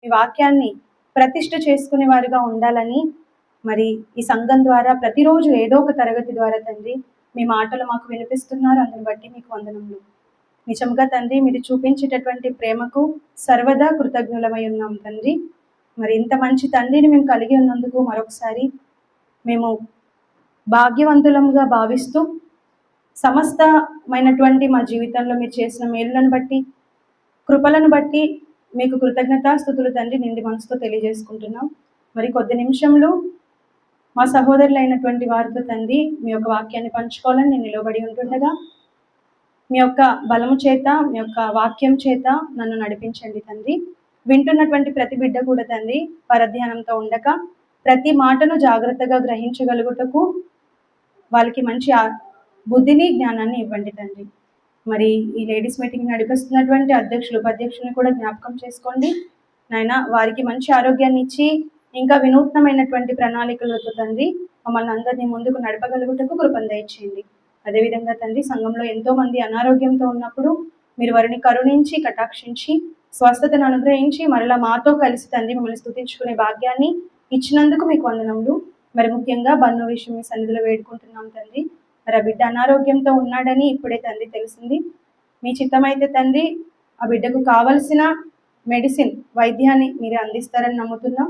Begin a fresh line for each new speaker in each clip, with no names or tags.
మీ వాక్యాన్ని ప్రతిష్ఠ చేసుకునే వారుగా ఉండాలని, మరి ఈ సంఘం ద్వారా ప్రతిరోజు ఏదో ఒక తరగతి ద్వారా తండ్రి మీ మాటలు మాకు వినిపిస్తున్నారు. అందుని బట్టి మీకు వందనములు. నిజంగా తండ్రి, మీరు చూపించేటటువంటి ప్రేమకు సర్వదా కృతజ్ఞులమై ఉన్నాం తండ్రి. మరి ఇంత మంచి తండ్రిని మేము కలిగి ఉన్నందుకు మరొకసారి మేము భాగ్యవంతులముగా భావిస్తూ, సమస్తమైనటువంటి మా జీవితంలో మీరు చేసిన మేలులను బట్టి, కృపలను బట్టి మీకు కృతజ్ఞతాస్తుతులు తండ్రి నిండి మనసుతో తెలియజేసుకుంటున్నాం. మరి కొద్ది నిమిషంలో మా సహోదరులైనటువంటి వారితో తండ్రి మీ యొక్క వాక్యాన్ని పంచుకోవాలని నేను నిలబడి ఉంటుండగా, మీ యొక్క బలము చేత, మీ యొక్క వాక్యం చేత నన్ను నడిపించండి తండ్రి. వింటున్నటువంటి ప్రతి బిడ్డ కూడా తండ్రి పరధ్యానంతో ఉండక ప్రతి మాటను జాగ్రత్తగా గ్రహించగలుగుటకు వాళ్ళకి మంచి బుద్ధిని, జ్ఞానాన్ని ఇవ్వండి తండ్రి. మరి ఈ లేడీస్ మీటింగ్ నడిపిస్తున్నటువంటి అధ్యక్షులు, ఉపాధ్యక్షులను కూడా జ్ఞాపకం చేసుకోండి నాయన. వారికి మంచి ఆరోగ్యాన్ని ఇచ్చి ఇంకా వినూత్నమైనటువంటి ప్రణాళికలతో తండ్రి మమ్మల్ని అందరినీ ముందుకు నడపగలుగుటకు కృపను దయచేయండి. అదేవిధంగా తండ్రి, సంఘంలో ఎంతో మంది అనారోగ్యంతో ఉన్నప్పుడు మీరు వారిని కరుణించి, కటాక్షించి, స్వస్థతను అనుగ్రహించి మరలా మాతో కలిసి తండ్రి మిమ్మల్ని స్తుతించుకునే భాగ్యాన్ని ఇచ్చినందుకు మీకు వందనములు. మరి ముఖ్యంగా బన్ను విషయం మీ సన్నిధిలో వేడుకుంటున్నాం తండ్రి. మరి ఆ బిడ్డ అనారోగ్యంతో ఉన్నాడని ఇప్పుడే తండ్రి తెలిసింది. మీ చిత్తమైతే తండ్రి ఆ బిడ్డకు కావలసిన మెడిసిన్, వైద్యాన్ని మీరు అందిస్తారని నమ్ముతున్నాం.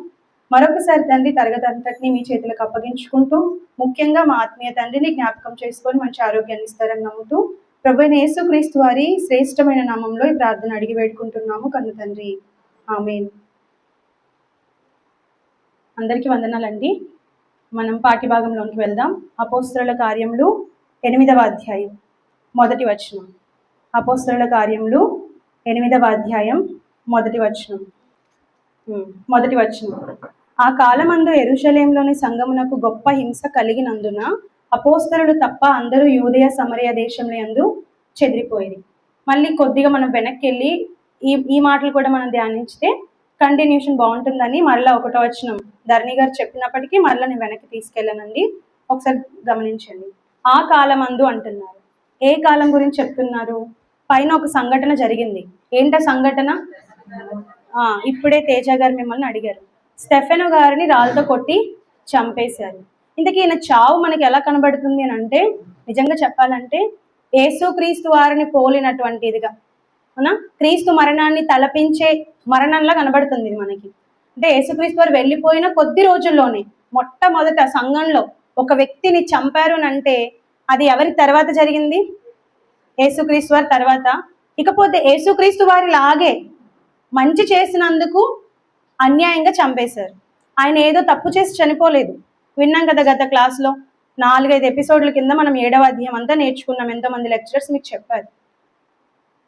మరొకసారి తండ్రి తరగతి అంతటినీ మీ చేతులకు అప్పగించుకుంటూ, ముఖ్యంగా మా ఆత్మీయ తండ్రిని జ్ఞాపకం చేసుకొని మంచి ఆరోగ్యాన్ని ఇస్తారని నమ్ముతూ, ప్రభువైన యేసుక్రీస్తు వారి శ్రేష్టమైన నామంలో ఈ ప్రార్థన అడిగి వేడుకుంటున్నాము కన్న తండ్రి, ఆమేన్. అందరికీ వందనాలండి. మనం పాఠ్యభాగంలోకి వెళ్దాం. అపోస్తలుల కార్యములు 8వ అధ్యాయం 1వ వచనం. అపోస్తలుల కార్యములు 8వ అధ్యాయం 1వ వచనం. 1వ వచనం. ఆ కాలమందు యెరూషలేములోని సంఘమునకు గొప్ప హింస కలిగినందున అపోస్తలులు తప్ప అందరూ యూదయ సమరయ దేశంలో యందు చెదిరిపోయేది. మళ్ళీ కొద్దిగా మనం వెనక్కి వెళ్ళి ఈ మాటలు కూడా మనం ధ్యానించితే కంటిన్యూషన్ బాగుంటుందని మరలా 1వ వచనం ధరణి గారు చెప్పినప్పటికీ మరలా నేను వెనక్కి తీసుకెళ్ళానండి. ఒకసారి గమనించండి. ఆ కాలమందు అంటున్నారు. ఏ కాలం గురించి చెప్తున్నారు? పైన ఒక సంఘటన జరిగింది. ఏంట సంఘటన? ఇప్పుడే తేజ గారు మిమ్మల్ని అడిగారు. స్టెఫెను గారిని రాళ్ళతో కొట్టి చంపేశారు. ఇంతకీ ఈయన చావు మనకి ఎలా కనబడుతుంది అని అంటే, నిజంగా చెప్పాలంటే యేసుక్రీస్తు వారిని పోలినటువంటిదిగా, అవునా, క్రీస్తు మరణాన్ని తలపించే మరణంలా కనబడుతుంది ఇది మనకి. అంటే యేసుక్రీస్తు వారు వెళ్ళిపోయిన కొద్ది రోజుల్లోనే మొట్టమొదట సంఘంలో ఒక వ్యక్తిని చంపారు అని అంటే అది ఎవరి తర్వాత జరిగింది? యేసుక్రీస్తు వారి తర్వాత. ఇకపోతే యేసుక్రీస్తు వారి లాగే మంచి చేసినందుకు అన్యాయంగా చంపేశారు. ఆయన ఏదో తప్పు చేసి చనిపోలేదు. విన్నాం కదా గత క్లాస్లో 4-5 ఎపిసోడ్ల కింద మనం 7వ అధ్యాయం అంతా నేర్చుకున్నాం. ఎంతోమంది లెక్చరర్స్ మీకు చెప్పారు.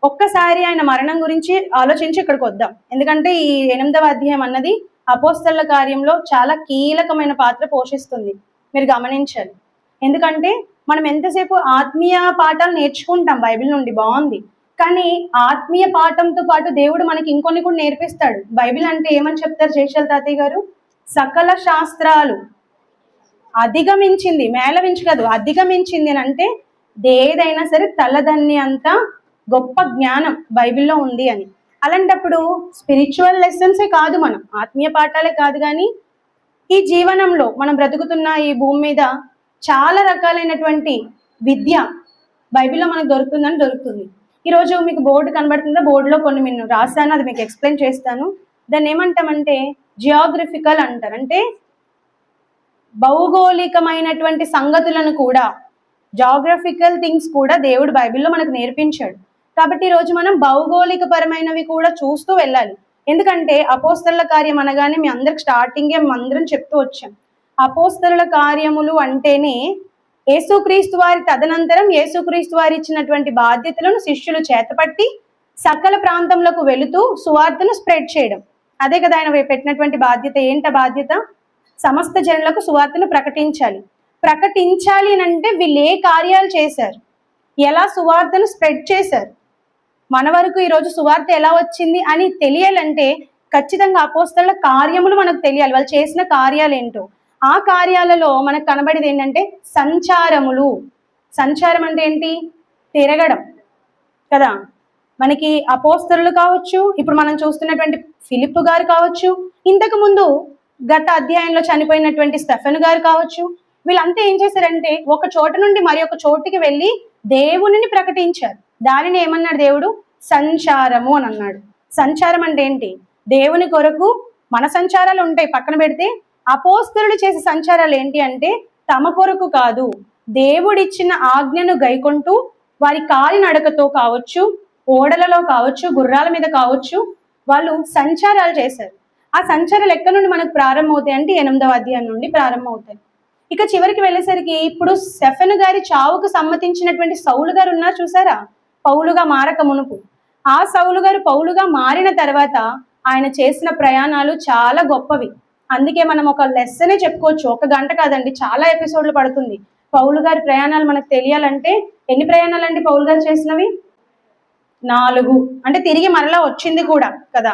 ఒక్కసారి ఆయన మరణం గురించి ఆలోచించి ఇక్కడికి వద్దాం. ఎందుకంటే ఈ 8వ అధ్యాయం అన్నది అపోస్తలుల కార్యంలో చాలా కీలకమైన పాత్ర పోషిస్తుంది. మీరు గమనించాలి. ఎందుకంటే మనం ఎంతసేపు ఆత్మీయ పాఠాలు నేర్చుకుంటాం బైబిల్ నుండి, బాగుంది. కానీ ఆత్మీయ పాఠంతో పాటు దేవుడు మనకి ఇంకొన్ని కూడా నేర్పిస్తాడు. బైబిల్ అంటే ఏమని చెప్తారు శేషాల తాతయ్య గారు? సకల శాస్త్రాలు అధిగమించింది, మేళవించి కాదు, అధిగమించింది అని అంటే ఏదైనా సరే తలదన్ని అంత గొప్ప జ్ఞానం బైబిల్లో ఉంది అని. అలాంటప్పుడు స్పిరిచువల్ లెసన్సే కాదు, మనం ఆత్మీయ పాఠాలే కాదు, కానీ ఈ జీవనంలో మనం బ్రతుకుతున్న ఈ భూమి మీద చాలా రకాలైనటువంటి విద్య బైబిల్లో మనకు దొరుకుతుంది. ఈరోజు మీకు బోర్డు కనబడుతుందా? బోర్డులో కొన్ని నేను రాశాను, అది మీకు ఎక్స్ప్లెయిన్ చేస్తాను. దాన్ని ఏమంటామంటే జియోగ్రఫికల్ అంటారు. అంటే భౌగోళికమైనటువంటి సంగతులను కూడా, జాగ్రఫికల్ థింగ్స్ కూడా దేవుడు బైబిల్లో మనకు నేర్పించాడు. కాబట్టి ఈరోజు మనం భౌగోళిక పరమైనవి కూడా చూస్తూ వెళ్ళాలి. ఎందుకంటే అపోస్తలుల కార్యం అనగానే మీ అందరికి స్టార్టింగే అందరం చెప్తూ వచ్చాం. అపోస్తలుల కార్యములు అంటేనే యేసుక్రీస్తు వారి తదనంతరం యేసుక్రీస్తు వారి ఇచ్చినటువంటి బాధ్యతలను శిష్యులు చేతపట్టి సకల ప్రాంతంలోకి వెళుతూ సువార్తను స్ప్రెడ్ చేయడం. అదే కదా ఆయన పెట్టినటువంటి బాధ్యత. ఏంట బాధ్యత? సమస్త జనులకు సువార్తను ప్రకటించాలి అంటే వీళ్ళు ఏ కార్యాలు చేశారు, ఎలా సువార్తను స్ప్రెడ్ చేశారు, మన వరకు ఈరోజు సువార్త ఎలా వచ్చింది అని తెలియాలంటే ఖచ్చితంగా అపోస్తలుల కార్యములు మనకు తెలియాలి. వాళ్ళు చేసిన కార్యాలు ఏంటో. ఆ కార్యాలలో మనకు కనబడేది ఏంటంటే సంచారములు. సంచారం అంటే ఏంటి? తిరగడం కదా. మనకి అపోస్తలులు కావచ్చు, ఇప్పుడు మనం చూస్తున్నటువంటి ఫిలిప్ గారు కావచ్చు, ఇంతకు ముందు గత అధ్యాయంలో చనిపోయినటువంటి స్టెఫెన్ గారు కావచ్చు, వీళ్ళంతా ఏం చేశారంటే ఒక చోట నుండి మరి ఒక చోటికి వెళ్ళి దేవునిని ప్రకటించారు. దానిని ఏమన్నాడు దేవుడు? సంచారము అని అన్నాడు. సంచారం అంటే ఏంటి? దేవుని కొరకు మన సంచారాలు ఉంటాయి పక్కన పెడితే, అపోస్తలులు చేసే సంచారాలు ఏంటి అంటే తమ కొరకు కాదు, దేవుడిచ్చిన ఆజ్ఞను గైకొంటూ వారి కాలి నడకతో కావచ్చు, ఓడలలో కావచ్చు, గుర్రాల మీద కావచ్చు, వాళ్ళు సంచారాలు చేశారు. ఆ సంచారాలు ఎక్కడి నుండి మనకు ప్రారంభమవుతాయి అంటే 8వ అధ్యాయం నుండి ప్రారంభమవుతాయి. ఇక చివరికి వెళ్ళేసరికి ఇప్పుడు స్టెఫెను గారి చావుకు సమ్మతించినటువంటి సౌలు గారు ఉన్నారు చూసారా, పౌలుగా మారక మునుపు. ఆ సౌలు గారు పౌలుగా మారిన తర్వాత ఆయన చేసిన ప్రయాణాలు చాలా గొప్పవి. అందుకే మనం ఒక లెసనే చెప్పుకోవచ్చు, 1 గంట కాదండి, చాలా ఎపిసోడ్లు పడుతుంది. పౌలు గారి ప్రయాణాలు మనకు తెలియాలంటే ఎన్ని ప్రయాణాలు అండి పౌలు గారు చేసినవి? 4. అంటే తిరిగి మరలా వచ్చింది కూడా కదా,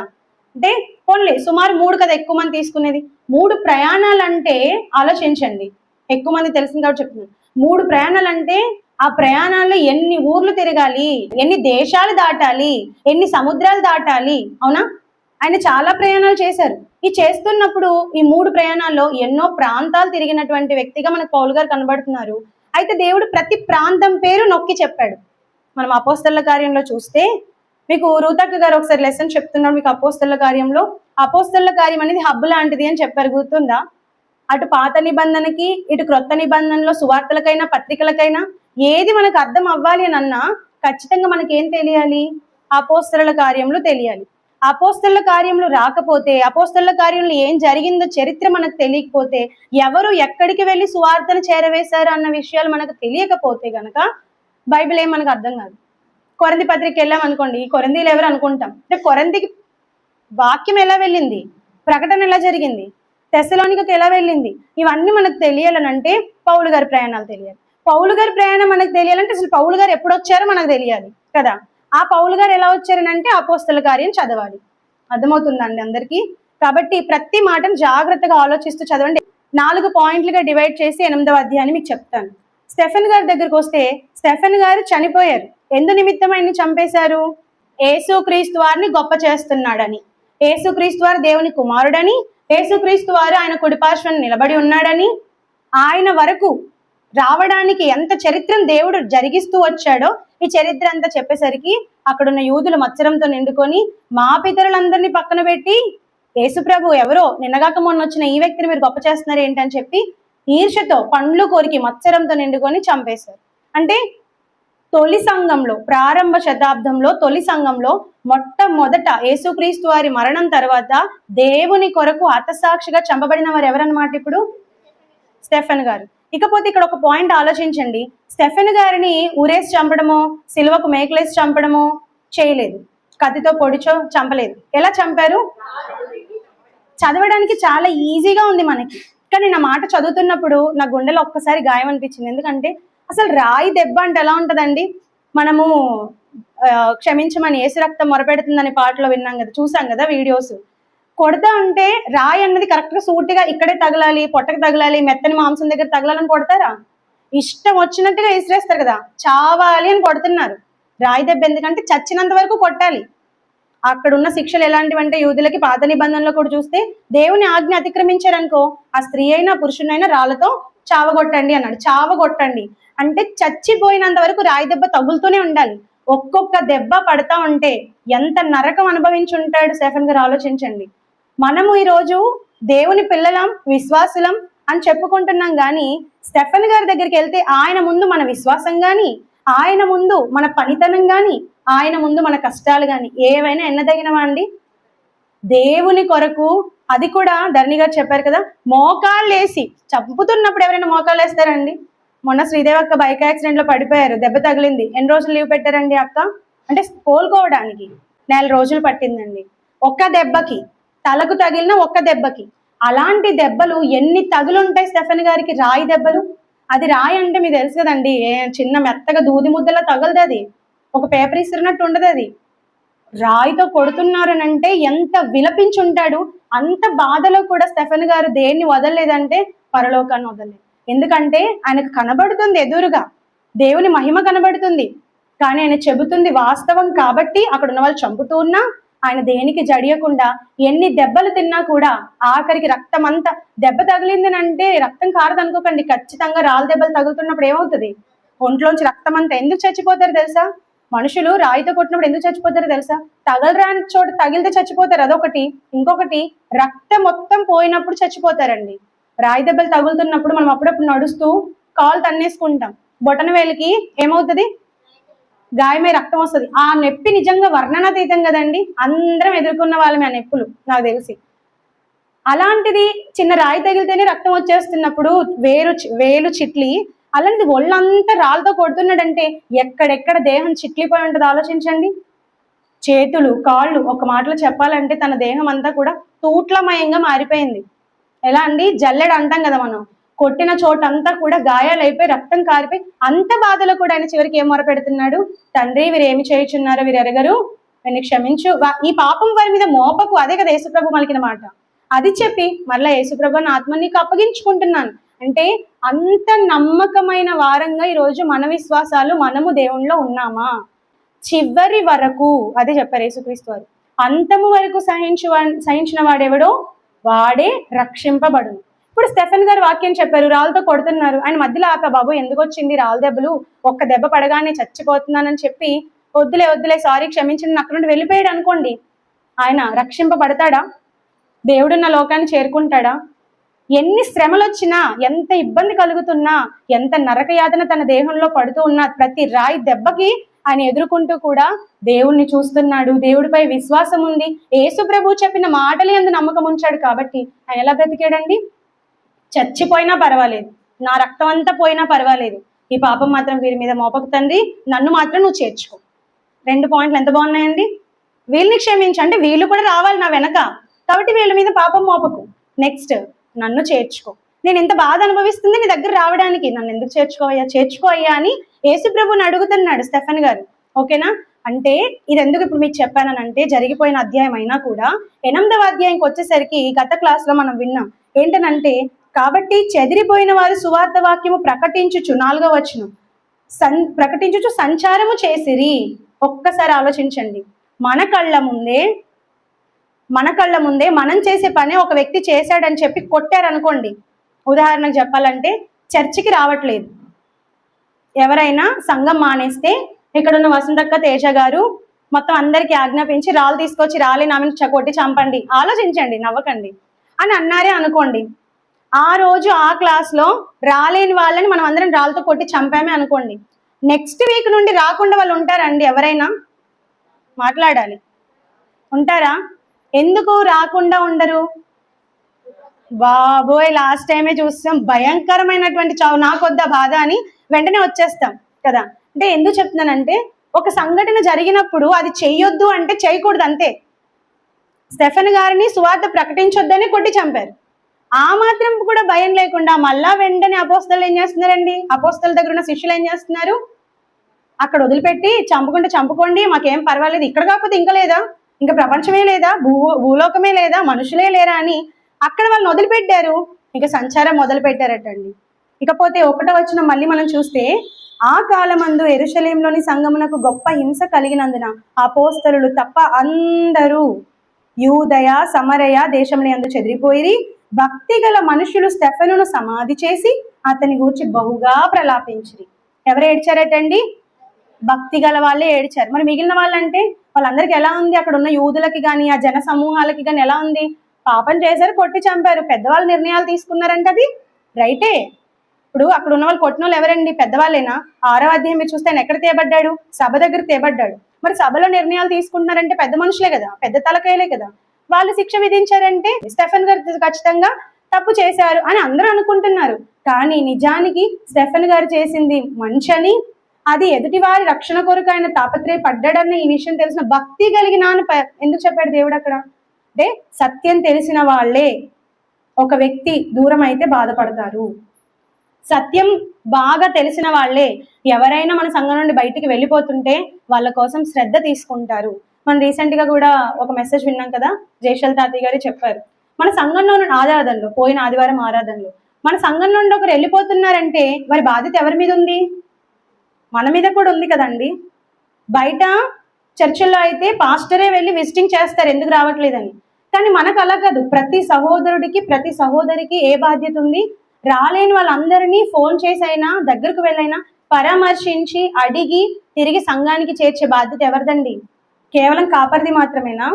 అంటే పోన్లే సుమారు 3 కదా ఎక్కువ మంది తీసుకునేది. 3 ప్రయాణాలు అంటే ఆలోచించండి, ఎక్కువ మంది తెలిసింది కాబట్టి చెప్తున్నాను. 3 ప్రయాణాలు అంటే ఆ ప్రయాణాల్లో ఎన్ని ఊర్లు తిరగాలి, ఎన్ని దేశాలు దాటాలి, ఎన్ని సముద్రాలు దాటాలి, అవునా? ఆయన చాలా ప్రయాణాలు చేశారు. ఈ చేస్తున్నప్పుడు ఈ 3 ప్రయాణాల్లో ఎన్నో ప్రాంతాలు తిరిగినటువంటి వ్యక్తిగా మనకు పౌలు గారు కనబడుతున్నారు. అయితే దేవుడు ప్రతి ప్రాంతం పేరు నొక్కి చెప్పాడు. మనం అపోస్తలుల కార్యంలో చూస్తే, మీకు రూతక్క గారు ఒకసారి లెసన్ చెప్తున్నారు మీకు అపోస్తలుల కార్యంలో. అపోస్తలుల కార్యం అనేది హబ్ లాంటిది అని చెప్పారు, గుర్తుందా? అటు పాత నిబంధనకి ఇటు క్రొత్త నిబంధనలో సువార్తలకైనా పత్రికలకైనా ఏది మనకు అర్థం అవ్వాలి అని అన్నా ఖచ్చితంగా మనకి ఏం తెలియాలి? అపోస్తలుల కార్యంలో తెలియాలి. అపోస్తలుల కార్యంలో రాకపోతే, అపోస్తలుల కార్యంలో ఏం జరిగిందో చరిత్ర మనకు తెలియకపోతే, ఎవరు ఎక్కడికి వెళ్ళి సువార్తను చేరవేశారు అన్న విషయాలు మనకు తెలియకపోతే గనక బైబిల్ ఏం మనకు అర్థం కాదు. కొరింథీ పత్రిక వెళ్ళాం అనుకోండి, కొరింథీలు ఎవరు అనుకుంటాం, అంటే కొరింథీకి వాక్యం ఎలా వెళ్ళింది, ప్రకటన ఎలా జరిగింది, తెస్సలోనికకి ఎలా వెళ్ళింది, ఇవన్నీ మనకు తెలియాలనంటే పౌలు గారి ప్రయాణాలు తెలియాలి. పౌలు గారి ప్రయాణం మనకు తెలియాలంటే అసలు పౌలు గారు ఎప్పుడు వచ్చారో మనకు తెలియాలి కదా. ఆ పౌలు గారు ఎలా వచ్చారనంటే అపోస్తలుల కార్యం చదవాలి. అర్థమవుతుందండి అందరికీ? కాబట్టి ప్రతి మాటను జాగ్రత్తగా ఆలోచిస్తూ చదవండి. 4 పాయింట్లుగా డివైడ్ చేసి 8వ అధ్యాయాన్ని మీకు చెప్తాను. స్టెఫెన్ గారి దగ్గరికి వస్తే, స్టెఫెన్ గారు చనిపోయారు. ఎందు నిమిత్తం ఆయన్ని చంపేశారు? యేసుక్రీస్తు వారిని గొప్ప చేస్తున్నాడని, యేసుక్రీస్తు వారు దేవుని కుమారుడని, యేసుక్రీస్తు వారు ఆయన కుడిపార్శ్వన నిలబడి ఉన్నాడని, ఆయన వరకు రావడానికి ఎంత చరిత్రను దేవుడు జరిగిస్తూ వచ్చాడో ఈ చరిత్ర అంతా చెప్పేసరికి అక్కడున్న యూదులు మత్సరంతో నిండుకొని మా పితరులందరినీ పక్కన పెట్టి యేసుప్రభు ఎవరో నిన్నగాక మొన్న వచ్చిన ఈ వ్యక్తిని మీరు గొప్ప చేస్తున్నారు ఏంటని చెప్పి ఈర్ష్యతో పండ్లు కోరికి మత్సరంతో నిండుకొని చంపేశారు. అంటే తొలి సంఘంలో, ప్రారంభ శతాబ్దంలో తొలి సంఘంలో మొట్టమొదట యేసుక్రీస్తు వారి మరణం తర్వాత దేవుని కొరకు హతసాక్షిగా చంపబడిన వారు ఎవరన్నమాట? ఇప్పుడు స్టెఫెన్ గారు. ఇకపోతే ఇక్కడ ఒక పాయింట్ ఆలోచించండి, స్టెఫెన్ గారిని ఊరేసి చంపడమో సిలువకు మేకలేసి చంపడమో చేయలేదు, కత్తితో పొడిచో చంపలేదు. ఎలా చంపారు? చదవడానికి చాలా ఈజీగా ఉంది మనకి, కానీ నా మాట చదువుతున్నప్పుడు నా గుండెలో ఒక్కసారి గాయం అనిపించింది. ఎందుకంటే అసలు రాయి దెబ్బ అంటే ఎలా ఉంటుందండి? మనము క్షమించమని యేసు రక్తం మొరపెడుతుందని పాటలో విన్నాం కదా, చూసాం కదా వీడియోస్. కొడతా అంటే రాయి అన్నది కరెక్ట్గా సూటిగా ఇక్కడే తగలాలి, పొట్టకు తగలాలి, మెత్తని మాంసం దగ్గర తగలాలని కొడతారా? ఇష్టం వచ్చినట్టుగా విసిరేస్తారు కదా, చావాలి అని కొడుతున్నారు. రాయి దెబ్బ ఎందుకంటే చచ్చినంత వరకు కొట్టాలి. అక్కడున్న శిక్షలు ఎలాంటివంటే యూదులకి పాత నిబంధనలో కూడా చూస్తే దేవుని ఆజ్ఞ అతిక్రమించారనుకో ఆ స్త్రీ అయినా పురుషునైనా రాళ్లతో చావగొట్టండి అన్నాడు. చావగొట్టండి అంటే చచ్చిపోయినంత వరకు రాయి దెబ్బ తగులుతూనే ఉండాలి. ఒక్కొక్క దెబ్బ పడతా ఉంటే ఎంత నరకం అనుభవించి ఉంటాడు స్టెఫెన్ గారు, ఆలోచించండి. మనము ఈరోజు దేవుని పిల్లలం, విశ్వాసులం అని చెప్పుకుంటున్నాం, కానీ స్టెఫెన్ గారి దగ్గరికి వెళ్తే ఆయన ముందు మన విశ్వాసం కానీ, ఆయన ముందు మన పనితనం కానీ, ఆయన ముందు మన కష్టాలు కానీ ఏవైనా ఎన్నదగినవా అండి? దేవుని కొరకు, అది కూడా ధరణి గారు చెప్పారు కదా, మోకాళ్ళు వేసి చంపుతున్నప్పుడు ఎవరైనా మోకాళ్ళు వేస్తారండి? మొన్న శ్రీదేవి అక్క బైక్ యాక్సిడెంట్లో పడిపోయారు, దెబ్బ తగిలింది. ఎన్ని రోజులు లీవ్ పెట్టారండి అక్క? అంటే కోలుకోవడానికి 4 రోజులు పట్టిందండి. ఒక్క దెబ్బకి, తలకు తగిలిన ఒక్క దెబ్బకి. అలాంటి దెబ్బలు ఎన్ని తగులుంటాయి స్టెఫెన్ గారికి, రాయి దెబ్బలు. అది రాయి అంటే మీకు తెలుసు కదండి, చిన్న మెత్తగా దూది ముద్దలా తగలదు, అది ఒక పేపర్ ఇస్తున్నట్టు ఉండదు. అది రాయితో కొడుతున్నారని అంటే ఎంత విలపించుంటాడు. అంత బాధలో కూడా స్టెఫెన్ గారు దేన్ని వదలలేదంటే పరలోకాన్ని వదలలేదు. ఎందుకంటే ఆయనకు కనబడుతుంది ఎదురుగా దేవుని మహిమ కనబడుతుంది, కానీ ఆయన చెబుతుంది వాస్తవం కాబట్టి అక్కడ ఉన్న వాళ్ళు చంపుతూ ఉన్నా, ఆయన దేనికి జడియకుండా ఎన్ని దెబ్బలు తిన్నా కూడా ఆఖరికి రక్తం అంతా, దెబ్బ తగిలింది అంటే రక్తం కారదు అనుకోకండి, ఖచ్చితంగా రాళ్ళ దెబ్బలు తగులుతున్నప్పుడు ఏమవుతుంది, ఒంట్లోంచి రక్తం అంతా. ఎందుకు చచ్చిపోతారు తెలుసా? మనుషులు రాయితో కొట్టినప్పుడు ఎందుకు చచ్చిపోతారో తెలుసా? తగలరాని చోట తగిలితే చచ్చిపోతారు, అదొకటి. ఇంకొకటి, రక్తం మొత్తం పోయినప్పుడు చచ్చిపోతారండి. రాయి దెబ్బలు తగులుతున్నప్పుడు మనం అప్పుడప్పుడు నడుస్తూ కాలు తన్నేసుకుంటాం, బొటన వేలికి ఏమవుతుంది, గాయమై రక్తం వస్తుంది. ఆ నొప్పి నిజంగా వర్ణనాతీతం కదండి, అందరం ఎదుర్కొన్న వాళ్ళమే ఆ నొప్పులు నాకు తెలిసి. అలాంటిది చిన్న రాయి తగిలితేనే రక్తం వచ్చేస్తున్నప్పుడు వేలు చిట్లి, అలాంటిది ఒళ్ళంతా రాళ్ళతో కొడుతున్నాడంటే ఎక్కడెక్కడ దేహం చిట్లిపోయి ఉంటుంది ఆలోచించండి. చేతులు, కాళ్ళు, ఒక మాటలో చెప్పాలంటే తన దేహం అంతా కూడా తూట్లమయంగా మారిపోయింది. ఎలా అండి, జల్లెడ అంటాం కదా మనం, కొట్టిన చోటంతా కూడా గాయాలైపోయి రక్తం కారిపోయి, అంత బాధలో కూడా ఆయన చివరికి ఏం మొరపెడుతున్నాడు, తండ్రి వీరేమి చేయుచున్నారో వీరు ఎరగరు, వీరిని క్షమించు, ఈ పాపం వారి మీద మోపకు. అదే కదా యేసుప్రభు పలికిన మాట. అది చెప్పి మరలా యేసుప్రభు నా ఆత్మ నీకు అప్పగించుకుంటున్నాను అంటే, అంత నమ్మకమైన వారంగా ఈరోజు మన విశ్వాసాలు, మనము దేవుణ్ణిలో ఉన్నామా? చివరి వరకు అదే చెప్పారు యేసుక్రీస్తు వారు, అంతము వరకు సహించిన వాడెవడో వాడే రక్షింపబడును. ఇప్పుడు స్టెఫెన్ గారు వాక్యం చెప్పారు, రాళ్ళతో కొడుతున్నారు, ఆయన మధ్యలో ఆపా, బాబు ఎందుకు వచ్చింది రాళ్ళ దెబ్బలు, ఒక్క దెబ్బ పడగానే చచ్చిపోతున్నానని చెప్పి వద్దులే సారీ క్షమించండి అక్కడ నుండి వెళ్ళిపోయాడు అనుకోండి, ఆయన రక్షింపబడతాడా? దేవుడున్న లోకాన్ని చేరుకుంటాడా? ఎన్ని శ్రమలు వచ్చినా, ఎంత ఇబ్బంది కలుగుతున్నా, ఎంత నరకయాతన తన దేహంలో పడుతూ ఉన్నా, ప్రతి రాయి దెబ్బకి ఆయన ఎదుర్కొంటూ కూడా దేవుణ్ణి చూస్తున్నాడు, దేవుడిపై విశ్వాసం ఉంది, యేసు ప్రభు చెప్పిన మాటలు యందు నమ్మకం ఉంచాడు. కాబట్టి ఆయన ఎలా బ్రతికాడండి? చచ్చిపోయినా పర్వాలేదు, నా రక్తం అంతా పోయినా పర్వాలేదు, ఈ పాపం మాత్రం వీరి మీద మోపకు తండ్రి, నన్ను మాత్రం నువ్వు చేర్చుకో. 2 పాయింట్లు ఎంత బాగున్నాయండి. వీళ్ళని క్షమించు అంటే వీళ్ళు కూడా రావాలి నా వెనక, కాబట్టి వీళ్ళ మీద పాపం మోపకు. నెక్స్ట్, నన్ను చేర్చుకో, నేను ఎంత బాధ అనుభవిస్తుంది నీ దగ్గర రావడానికి, నన్ను ఎందుకు చేర్చుకో అయ్యా అని యేసు ప్రభుని అడుగుతున్నాడు స్టెఫెన్ గారు. ఓకేనా? అంటే ఇది ఎందుకు ఇప్పుడు మీకు చెప్పానంటే, జరిగిపోయిన అధ్యాయం అయినా కూడా 8వ అధ్యాయంకి వచ్చేసరికి గత క్లాస్లో మనం విన్నాం ఏంటనంటే, కాబట్టి చెదిరిపోయిన వారు సువార్త వాక్యము ప్రకటించుచు, 4వ వచనం, ప్రకటించుచు సంచారము చేసిరి. ఒక్కసారి ఆలోచించండి, మన కళ్ళ ముందే మనం చేసే పని ఒక వ్యక్తి చేశాడని చెప్పి కొట్టారనుకోండి, ఉదాహరణకు చెప్పాలంటే చర్చికి రావట్లేదు, ఎవరైనా సంఘం మానేస్తే ఇక్కడున్న వసంతక్క, తేజ గారు మొత్తం అందరికీ ఆజ్ఞాపించి రాళ్ళు తీసుకొచ్చి రాలేని ఆమెను కొట్టి చంపండి, ఆలోచించండి, నవ్వకండి అని అన్నారే అనుకోండి, ఆ రోజు ఆ క్లాస్లో రాలేని వాళ్ళని మనం అందరం రాళ్ళతో కొట్టి చంపామే అనుకోండి, నెక్స్ట్ వీక్ నుండి రాకుండా వాళ్ళు ఉంటారండి? ఎవరైనా మాట్లాడాలి, ఉంటారా? ఎందుకు రాకుండా ఉండరు? బాబోయ్ లాస్ట్ టైమే చూస్తాం, భయంకరమైనటువంటి చావు, నాకొద్దా బాధ అని వెంటనే వచ్చేస్తాం కదా. అంటే ఎందుకు చెప్తున్నానంటే, ఒక సంఘటన జరిగినప్పుడు అది చెయ్యొద్దు అంటే చేయకూడదు అంతే. స్టెఫెన్ గారిని సువార్త ప్రకటించొద్దని కొట్టి చంపారు, ఆ మాత్రం కూడా భయం లేకుండా మళ్ళా వెంటనే అపోస్తలు ఏం చేస్తున్నారండి, అపోస్తల దగ్గర ఉన్న శిష్యులు ఏం చేస్తున్నారు, అక్కడ వదిలిపెట్టి చంపుకోండి మాకేం పర్వాలేదు, ఇక్కడ కాకపోతే ఇంకా లేదా, ఇంకా ప్రపంచమే లేదా, భూలోకమే లేదా, మనుషులే లేరా అని అక్కడ వాళ్ళని వదిలిపెట్టారు, ఇంకా సంచారం మొదలు పెట్టారటండి. ఇకపోతే 1వ వచనం మళ్ళీ మనం చూస్తే, ఆ కాలమందు యెరూషలేములోని సంఘమునకు గొప్ప హింస కలిగినందున అపోస్తలులు తప్ప అందరూ యూదయ సమరయ దేశముల యందు చెదిరిపోయి, భక్తి గల మనుషులు స్టెఫెనును సమాధి చేసి అతని గూర్చి బహుగా ప్రలాపించిరి. ఎవరు ఏడ్చారటండి? భక్తి గల వాళ్ళే ఏడ్చారు. మరి మిగిలిన వాళ్ళంటే వాళ్ళందరికీ ఎలా ఉంది? అక్కడ ఉన్న యూదులకి కానీ ఆ జన సమూహాలకి కానీ ఎలా ఉంది? పాపం చేశారు, కొట్టి చంపారు, పెద్దవాళ్ళు నిర్ణయాలు తీసుకున్నారంటే అది రైటే. ఇప్పుడు అక్కడ ఉన్న వాళ్ళు కొట్టిన వాళ్ళు ఎవరండి? పెద్దవాళ్ళేనా? 6వ అధ్యాయం మీరు చూస్తే ఆయన ఎక్కడ తేబడ్డాడు? సభ దగ్గర తేబడ్డాడు. మరి సభలో నిర్ణయాలు తీసుకుంటున్నారంటే పెద్ద మనుషులే కదా, పెద్ద తలకాయలే కదా. వాళ్ళు శిక్ష విధించారంటే స్టెఫెన్ గారు ఖచ్చితంగా తప్పు చేశారు అని అందరూ అనుకుంటున్నారు. కానీ నిజానికి స్టెఫెన్ గారు చేసింది మంచని, అది ఎదుటివారి రక్షణ కొరకు ఆయన తాపత్రయపడ్డాడన్న ఈ విషయం తెలిసిన భక్తి కలిగిన అని ఎందుకు చెప్పాడు దేవుడు అక్కడ? అంటే సత్యం తెలిసిన వాళ్ళే ఒక వ్యక్తి దూరం అయితే బాధపడతారు. సత్యం బాగా తెలిసిన వాళ్ళే ఎవరైనా మన సంఘం నుండి బయటికి వెళ్ళిపోతుంటే వాళ్ళ కోసం శ్రద్ధ తీసుకుంటారు. మనం రీసెంట్గా కూడా ఒక మెసేజ్ విన్నాం కదా, జయశల్ తాతయ్య గారు చెప్పారు, మన సంఘంలో ఆరాధనలో, పోయిన ఆదివారం ఆరాధనలో మన సంఘం నుండి ఒకరు వెళ్ళిపోతున్నారంటే వారి బాధ్యత ఎవరి మీద ఉంది? మన మీద కూడా ఉంది కదండి. బయట చర్చిల్లో అయితే పాస్టరే వెళ్ళి విజిటింగ్ చేస్తారు ఎందుకు రావట్లేదని. కానీ మనకు అలా కాదు. ప్రతి సహోదరుడికి ప్రతి సహోదరికి ఏ బాధ్యత ఉంది? రాలేని వాళ్ళందరినీ ఫోన్ చేసైనా దగ్గరకు వెళ్ళైనా పరామర్శించి అడిగి తిరిగి సంఘానికి చేర్చే బాధ్యత ఎవరిదండి? కేవలం కాపరిది మాత్రమేనా?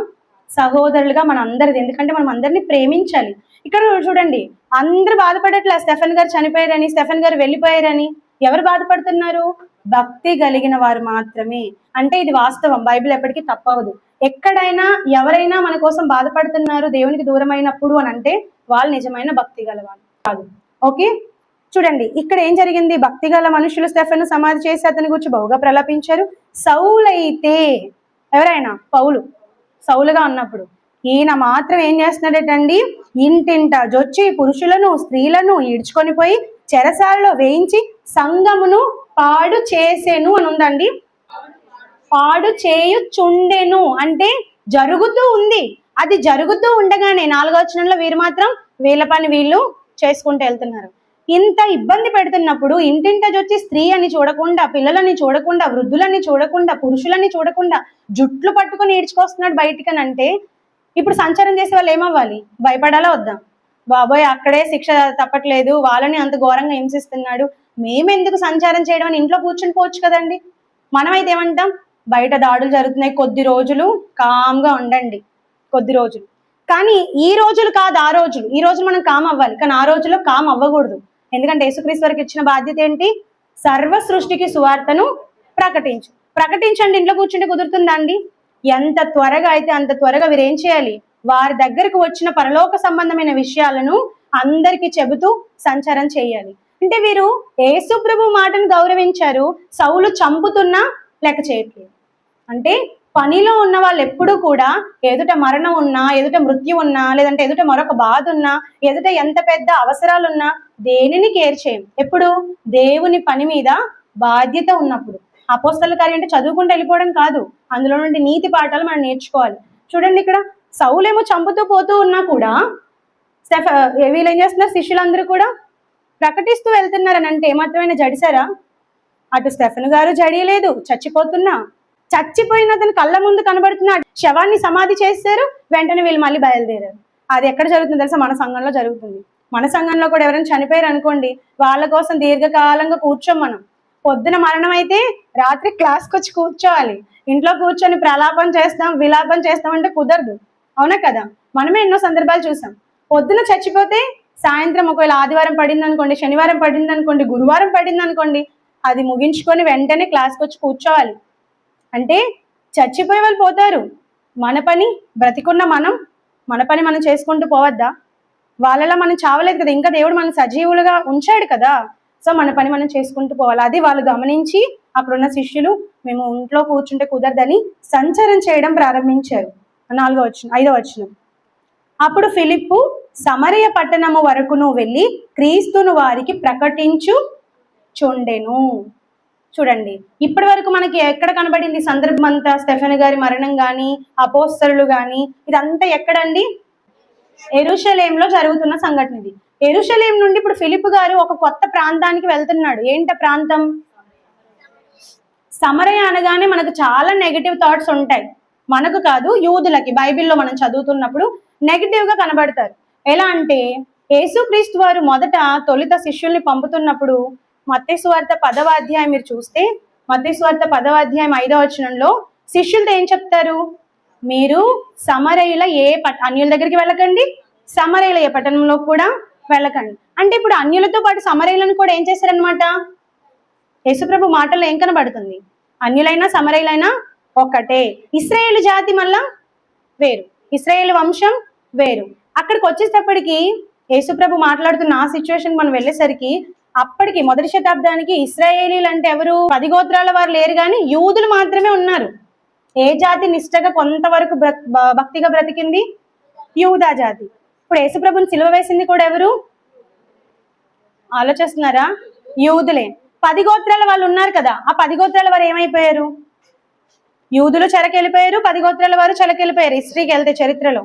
సహోదరులుగా మన అందరిది. ఎందుకంటే మనం అందరినీ ప్రేమించాలి. ఇక్కడ చూడండి, అందరూ బాధపడట్లే స్టెఫెన్ గారు చనిపోయారని, స్టెఫెన్ గారు వెళ్ళిపోయారని. ఎవరు బాధపడుతున్నారు? భక్తి కలిగిన వారు మాత్రమే. అంటే ఇది వాస్తవం, బైబిల్ ఎప్పటికీ తప్పవదు. ఎక్కడైనా ఎవరైనా మన కోసం బాధపడుతున్నారు దేవునికి దూరమైనప్పుడు అని అంటే వాళ్ళు నిజమైన భక్తి గలవాళ్ళు కాదు. ఓకే, చూడండి ఇక్కడ ఏం జరిగింది. భక్తి గల మనుషులు స్టెఫెన్ సమాధి చేసి అతని గురించి బహుగా ప్రలాపించారు. సౌలైతే, ఎవరైనా పౌలు సౌలుగా ఉన్నప్పుడు, ఈయన మాత్రం ఏం చేస్తున్నాడటండి, ఇంటింట జొచ్చి పురుషులను స్త్రీలను ఈడ్చుకొని పోయి చెరసాలలో వేయించి సంఘమును పాడు చేసెను అని ఉందండి. పాడు చేయుచుండెను అంటే జరుగుతూ ఉంది. అది జరుగుతూ ఉండగానే 4వ వచనంలో వీరు మాత్రం వీళ్ళ పని వీళ్ళు చేసుకుంటూ వెళ్తున్నారు. ఇంత ఇబ్బంది పెడుతున్నప్పుడు ఇంటింట వచ్చి స్త్రీ అని చూడకుండా, పిల్లలని చూడకుండా, వృద్ధులని చూడకుండా, పురుషులని చూడకుండా జుట్లు పట్టుకుని ఈడ్చుకొస్తున్నాడు బయటికని అంటే ఇప్పుడు సంచారం చేసే వాళ్ళు ఏమవ్వాలి? భయపడాలా వద్దా? బాబోయ్ అక్కడే శిక్ష తప్పట్లేదు, వాళ్ళని అంత ఘోరంగా హింసిస్తున్నాడు, మేమెందుకు సంచారం చేయడం అని ఇంట్లో కూర్చుని పోవచ్చు కదండి. మనమైతే ఏమంటాం, బయట దాడులు జరుగుతున్నాయి, కొద్ది రోజులు కామ్గా ఉండండి, కొద్ది రోజులు. కానీ ఈ రోజులు కాదు ఆ రోజులు. ఈ రోజు మనం కామ్ అవ్వాలి, కానీ ఆ రోజుల్లో కామ్ అవ్వకూడదు. ఎందుకంటే యేసుక్రీస్తు వారికి ఇచ్చిన బాధ్యత ఏంటి? సర్వ సృష్టికి సువార్తను ప్రకటించండి. ఇంట్లో కూర్చుంటే కుదురుతుందా అండి? ఎంత త్వరగా అయితే అంత త్వరగా వీరు ఏం చేయాలి? వారి దగ్గరకు వచ్చిన పరలోక సంబంధమైన విషయాలను అందరికీ చెబుతూ సంచారం చేయాలి. అంటే వీరు యేసు ప్రభు మాటను గౌరవించారు, సౌలు చంపుతున్నా లెక్క చేయట్లేదు. అంటే పనిలో ఉన్న వాళ్ళు ఎప్పుడూ కూడా ఎదుట మరణం ఉన్నా, ఎదుట మృత్యు ఉన్నా, లేదంటే ఎదుట మరొక బాధ ఉన్నా, ఎదుట ఎంత పెద్ద అవసరాలున్నా దేనిని కేర్ చేయం. ఎప్పుడు? దేవుని పని మీద బాధ్యత ఉన్నప్పుడు. అపోస్తల కార్యం అంటే చదువుకుంటూ వెళ్ళిపోవడం కాదు, అందులో నుండి నీతి పాఠాలు మనం నేర్చుకోవాలి. చూడండి, ఇక్కడ సౌలేమో చంపుతూ పోతూ ఉన్నా కూడా వీళ్ళు ఏం చేస్తున్నారు? శిష్యులందరూ కూడా ప్రకటిస్తూ వెళ్తున్నారని అంటే ఏమాత్రమైనా జడిసారా? అటు స్టెఫెన్ గారు జడియలేదు, చచ్చిపోయిన అతను కళ్ళ ముందు కనబడుతున్నాడు, శవాన్ని సమాధి చేశారు, వెంటనే వీళ్ళు మళ్ళీ బయలుదేరారు. అది ఎక్కడ జరుగుతుంది తెలుసా? మన సంఘంలో జరుగుతుంది. మన సంఘంలో కూడా ఎవరైనా చనిపోయారు అనుకోండి, వాళ్ళ కోసం దీర్ఘకాలంగా కూర్చోం మనం. పొద్దున మరణం అయితే రాత్రి క్లాస్కి వచ్చి కూర్చోవాలి. ఇంట్లో కూర్చొని ప్రలాపం చేస్తాం, విలాపం చేస్తాం అంటే కుదరదు, అవునా కదా? మనమే ఎన్నో సందర్భాలు చూసాం. పొద్దున చచ్చిపోతే సాయంత్రం ఒకవేళ ఆదివారం పడింది అనుకోండి, శనివారం పడింది అనుకోండి, గురువారం పడింది అనుకోండి, అది ముగించుకొని వెంటనే క్లాస్కి వచ్చి కూర్చోవాలి. అంటే చచ్చిపోయే వాళ్ళు పోతారు, మన పని బ్రతికున్న మన పని మనం చేసుకుంటూ పోవద్దా? వాళ్ళలా మనం చావలేదు కదా, ఇంకా దేవుడు మనం సజీవులుగా ఉంచాడు కదా. సో మన పని మనం చేసుకుంటూ పోవాలి. అది వాళ్ళు గమనించి అక్కడున్న శిష్యులు మేము ఇంట్లో కూర్చుంటే కుదరదని సంచారం చేయడం ప్రారంభించారు. 5వ వచనం. అప్పుడు ఫిలిప్పు సమరయ పట్టణము వరకును వెళ్ళి క్రీస్తును వారికి ప్రకటించుచుండెను. చూడండి, ఇప్పటి వరకు మనకి ఎక్కడ కనబడింది సందర్భం అంతా? స్టెఫెన్ గారి మరణం కానీ, అపోస్తలులు కానీ, ఇదంతా ఎక్కడండి? యెరూషలేంలో జరుగుతున్న సంఘటన ఇది. యెరూషలేం నుండి ఇప్పుడు ఫిలిప్పు గారు ఒక కొత్త ప్రాంతానికి వెళ్తున్నాడు. ఏంట ప్రాంతం? సమరయ అనగానే మనకు చాలా నెగిటివ్ థాట్స్ ఉంటాయి. మనకు కాదు, యూదులకి బైబిల్లో మనం చదువుతున్నప్పుడు నెగిటివ్ గా కనబడతారు. ఎలా అంటే యేసుక్రీస్తు వారు తొలుత శిష్యుల్ని పంపుతున్నప్పుడు మత్తయి సువార్త 10వ అధ్యాయం మీరు చూస్తే, మత్తయి సువార్త 10వ అధ్యాయం 5వ వచనంలో శిష్యులతో ఏం చెప్తారు? మీరు సమరయుల అన్యుల దగ్గరికి వెళ్ళకండి, సమరయుల ఏ పట్టణంలో కూడా వెళ్ళకండి. అంటే ఇప్పుడు అన్యులతో పాటు సమరయులను కూడా ఏం చేశారనమాట? యేసుప్రభు మాటల్లో ఏం కనబడుతుంది? అన్యులైనా సమరయులైనా ఒక్కటే. ఇశ్రాయేలు జాతి మళ్ళా వేరు, ఇశ్రాయేలు వంశం వేరు. అక్కడికి వచ్చేటప్పటికి యేసుప్రభు మాట్లాడుతున్న ఆ సిచ్యువేషన్ మనం వెళ్ళేసరికి అప్పటికి మొదటి శతాబ్దానికి ఇశ్రాయేలీలు అంటే ఎవరు? 10 గోత్రాల వారు లేరు, కానీ యూదులు మాత్రమే ఉన్నారు. ఏ జాతి నిష్టగా కొంతవరకు భక్తిగా బ్రతికింది? యూదా జాతి. ఇప్పుడు యేసుప్రభుని సిలువ వేసింది కూడా ఎవరు? ఆలోచిస్తున్నారా? యూదులే. 10 గోత్రాల వాళ్ళు ఉన్నారు కదా, ఆ 10 గోత్రాల వారు ఏమైపోయారు? యూదులు చెరకెళ్ళిపోయారు, 10 గోత్రాల వారు చెరకెళ్ళిపోయారు. హిస్టరీకి వెళ్తే చరిత్రలో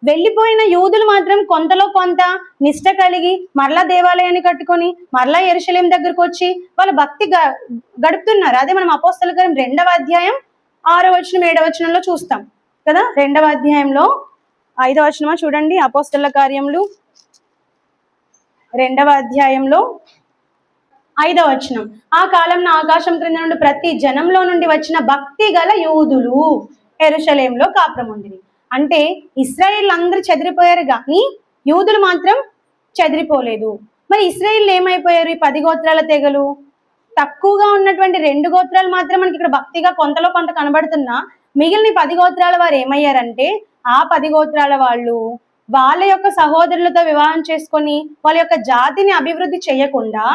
వెళ్ళిపోయిన యూదులు మాత్రం కొంతలో కొంత నిష్ట కలిగి మరలా దేవాలయాన్ని కట్టుకొని మరలా యెరూషలేం దగ్గరకు వచ్చి వాళ్ళ భక్తి గడుపుతున్నారు. అదే మనం అపోస్తల కార్యం 2వ అధ్యాయం 6వ వచనం 7వ వచనంలో చూస్తాం కదా. 2వ అధ్యాయంలో 5వ వచనమా చూడండి, అపోస్తలుల కార్యములు 2వ అధ్యాయంలో 5వ వచనం. ఆ కాలంలో ఆకాశం క్రింద నుండి ప్రతి జనంలో నుండి వచ్చిన భక్తి గల యూదులు యెరూషలేములో కాపురముండిరి. అంటే ఇశ్రాయేల్ అందరూ చెదిరిపోయారు కానీ యూదులు మాత్రం చెదిరిపోలేదు. మరి ఇశ్రాయేల్ ఏమైపోయారు? ఈ 10 గోత్రాల తెగలు, తక్కువగా ఉన్నటువంటి 2 గోత్రాలు మాత్రం మనకి ఇక్కడ భక్తిగా కొంతలో కొంత కనబడుతున్నా, మిగిలిన 10 గోత్రాల వారు ఏమయ్యారంటే, ఆ 10 గోత్రాల వాళ్ళు వాళ్ళ యొక్క సహోదరులతో వివాహం చేసుకొని వాళ్ళ యొక్క జాతిని అభివృద్ధి చేయకుండా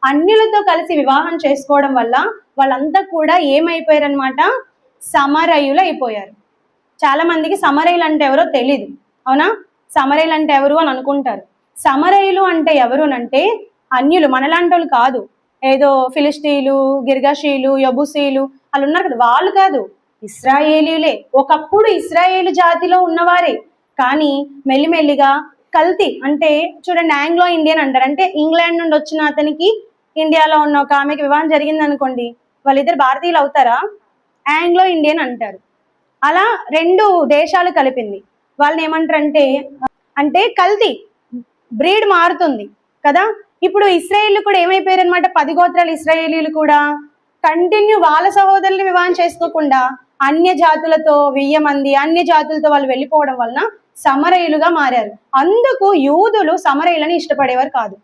అన్యులతో కలిసి వివాహం చేసుకోవడం వల్ల వాళ్ళంతా కూడా ఏమైపోయారనమాట, సమరయులు అయిపోయారు. చాలా మందికి సమరయులు అంటే ఎవరో తెలీదు, అవునా? సమరయులు అంటే ఎవరు అని అనుకుంటారు. సమరయులు అంటే ఎవరు అంటే అన్యులు, మనలాంటి వాళ్ళు కాదు. ఏదో ఫిలిస్టీలు, గిర్గషీలు, యబుసీలు వాళ్ళు ఉన్నారు కదా, వాళ్ళు కాదు, ఇశ్రాయేలీలే. ఒకప్పుడు ఇశ్రాయేలు జాతిలో ఉన్నవారే, కానీ మెల్లిమెల్లిగా కల్తీ అంటే చూడండి, ఆంగ్లో ఇండియన్ అంటారు. అంటే ఇంగ్లాండ్ నుండి వచ్చిన అతనికి ఇండియాలో ఉన్న ఒక ఆమెకి వివాహం జరిగింది అనుకోండి, వాళ్ళిద్దరు భారతీయులు అవుతారా? ఆంగ్లో ఇండియన్ అంటారు. అలా 2 దేశాలు కలిపింది. వాళ్ళని ఏమంటారంటే అంటే కల్తీ, బ్రీడ్ మారుతుంది కదా. ఇప్పుడు ఇశ్రాయేలు కూడా ఏమైపోయారు అనమాట, 10 గోత్రాలు ఇశ్రాయేలీలు కూడా కంటిన్యూ వాళ్ళ సహోదరుల్ని వివాహం చేసుకోకుండా అన్య జాతులతో 1000 మంది అన్య జాతులతో వాళ్ళు వెళ్ళిపోవడం వలన సమరయులుగా మారారు. అందుకు యూదులు సమరయులని ఇష్టపడేవారు కాదు.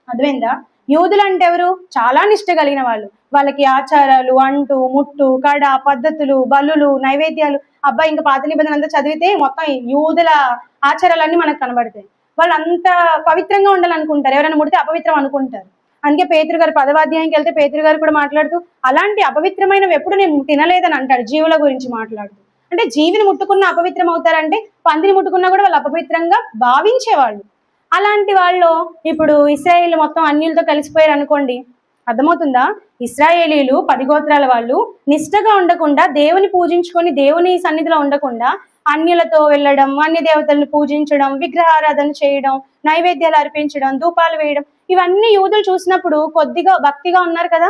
అర్థమైందా? యూదులు అంటే ఎవరు? చాలా నిష్ట కలిగిన వాళ్ళు. వాళ్ళకి ఆచారాలు, అంటు ముట్టు కడ పద్ధతులు, బలులు, నైవేద్యాలు, అబ్బాయి ఇంకా పాత నిబంధన అంతా చదివితే మొత్తం యూదుల ఆచారాలన్నీ మనకు కనబడతాయి. వాళ్ళు అంత పవిత్రంగా ఉండాలనుకుంటారు, ఎవరైనా ముడితే అపవిత్రం అనుకుంటారు. అందుకే పేతురు గారు 10వ అధ్యాయంకి వెళ్తే పేతురు గారు కూడా మాట్లాడుతూ అలాంటి అపవిత్రమైనవి ఎప్పుడు నేను తినలేదని అంటాడు, జీవుల గురించి మాట్లాడుతూ. అంటే జీవిని ముట్టుకున్న అపవిత్రం అవుతారంటే పందిని ముట్టుకున్నా కూడా వాళ్ళు అపవిత్రంగా భావించేవాళ్ళు. అలాంటి వాళ్ళు ఇప్పుడు ఇశ్రాయేలు మొత్తం అన్యులతో కలిసిపోయారు అనుకోండి, అర్థమవుతుందా? ఇశ్రాయేలీలు 10 గోత్రాల వాళ్ళు నిష్టగా ఉండకుండా, దేవుని పూజించుకొని దేవుని సన్నిధిలో ఉండకుండా అన్యులతో వెళ్ళడం, అన్య దేవతలను పూజించడం, విగ్రహారాధన చేయడం, నైవేద్యాలు అర్పించడం, ధూపాలు వేయడం, ఇవన్నీ యూదులు చూసినప్పుడు కొద్దిగా భక్తిగా ఉన్నారు కదా.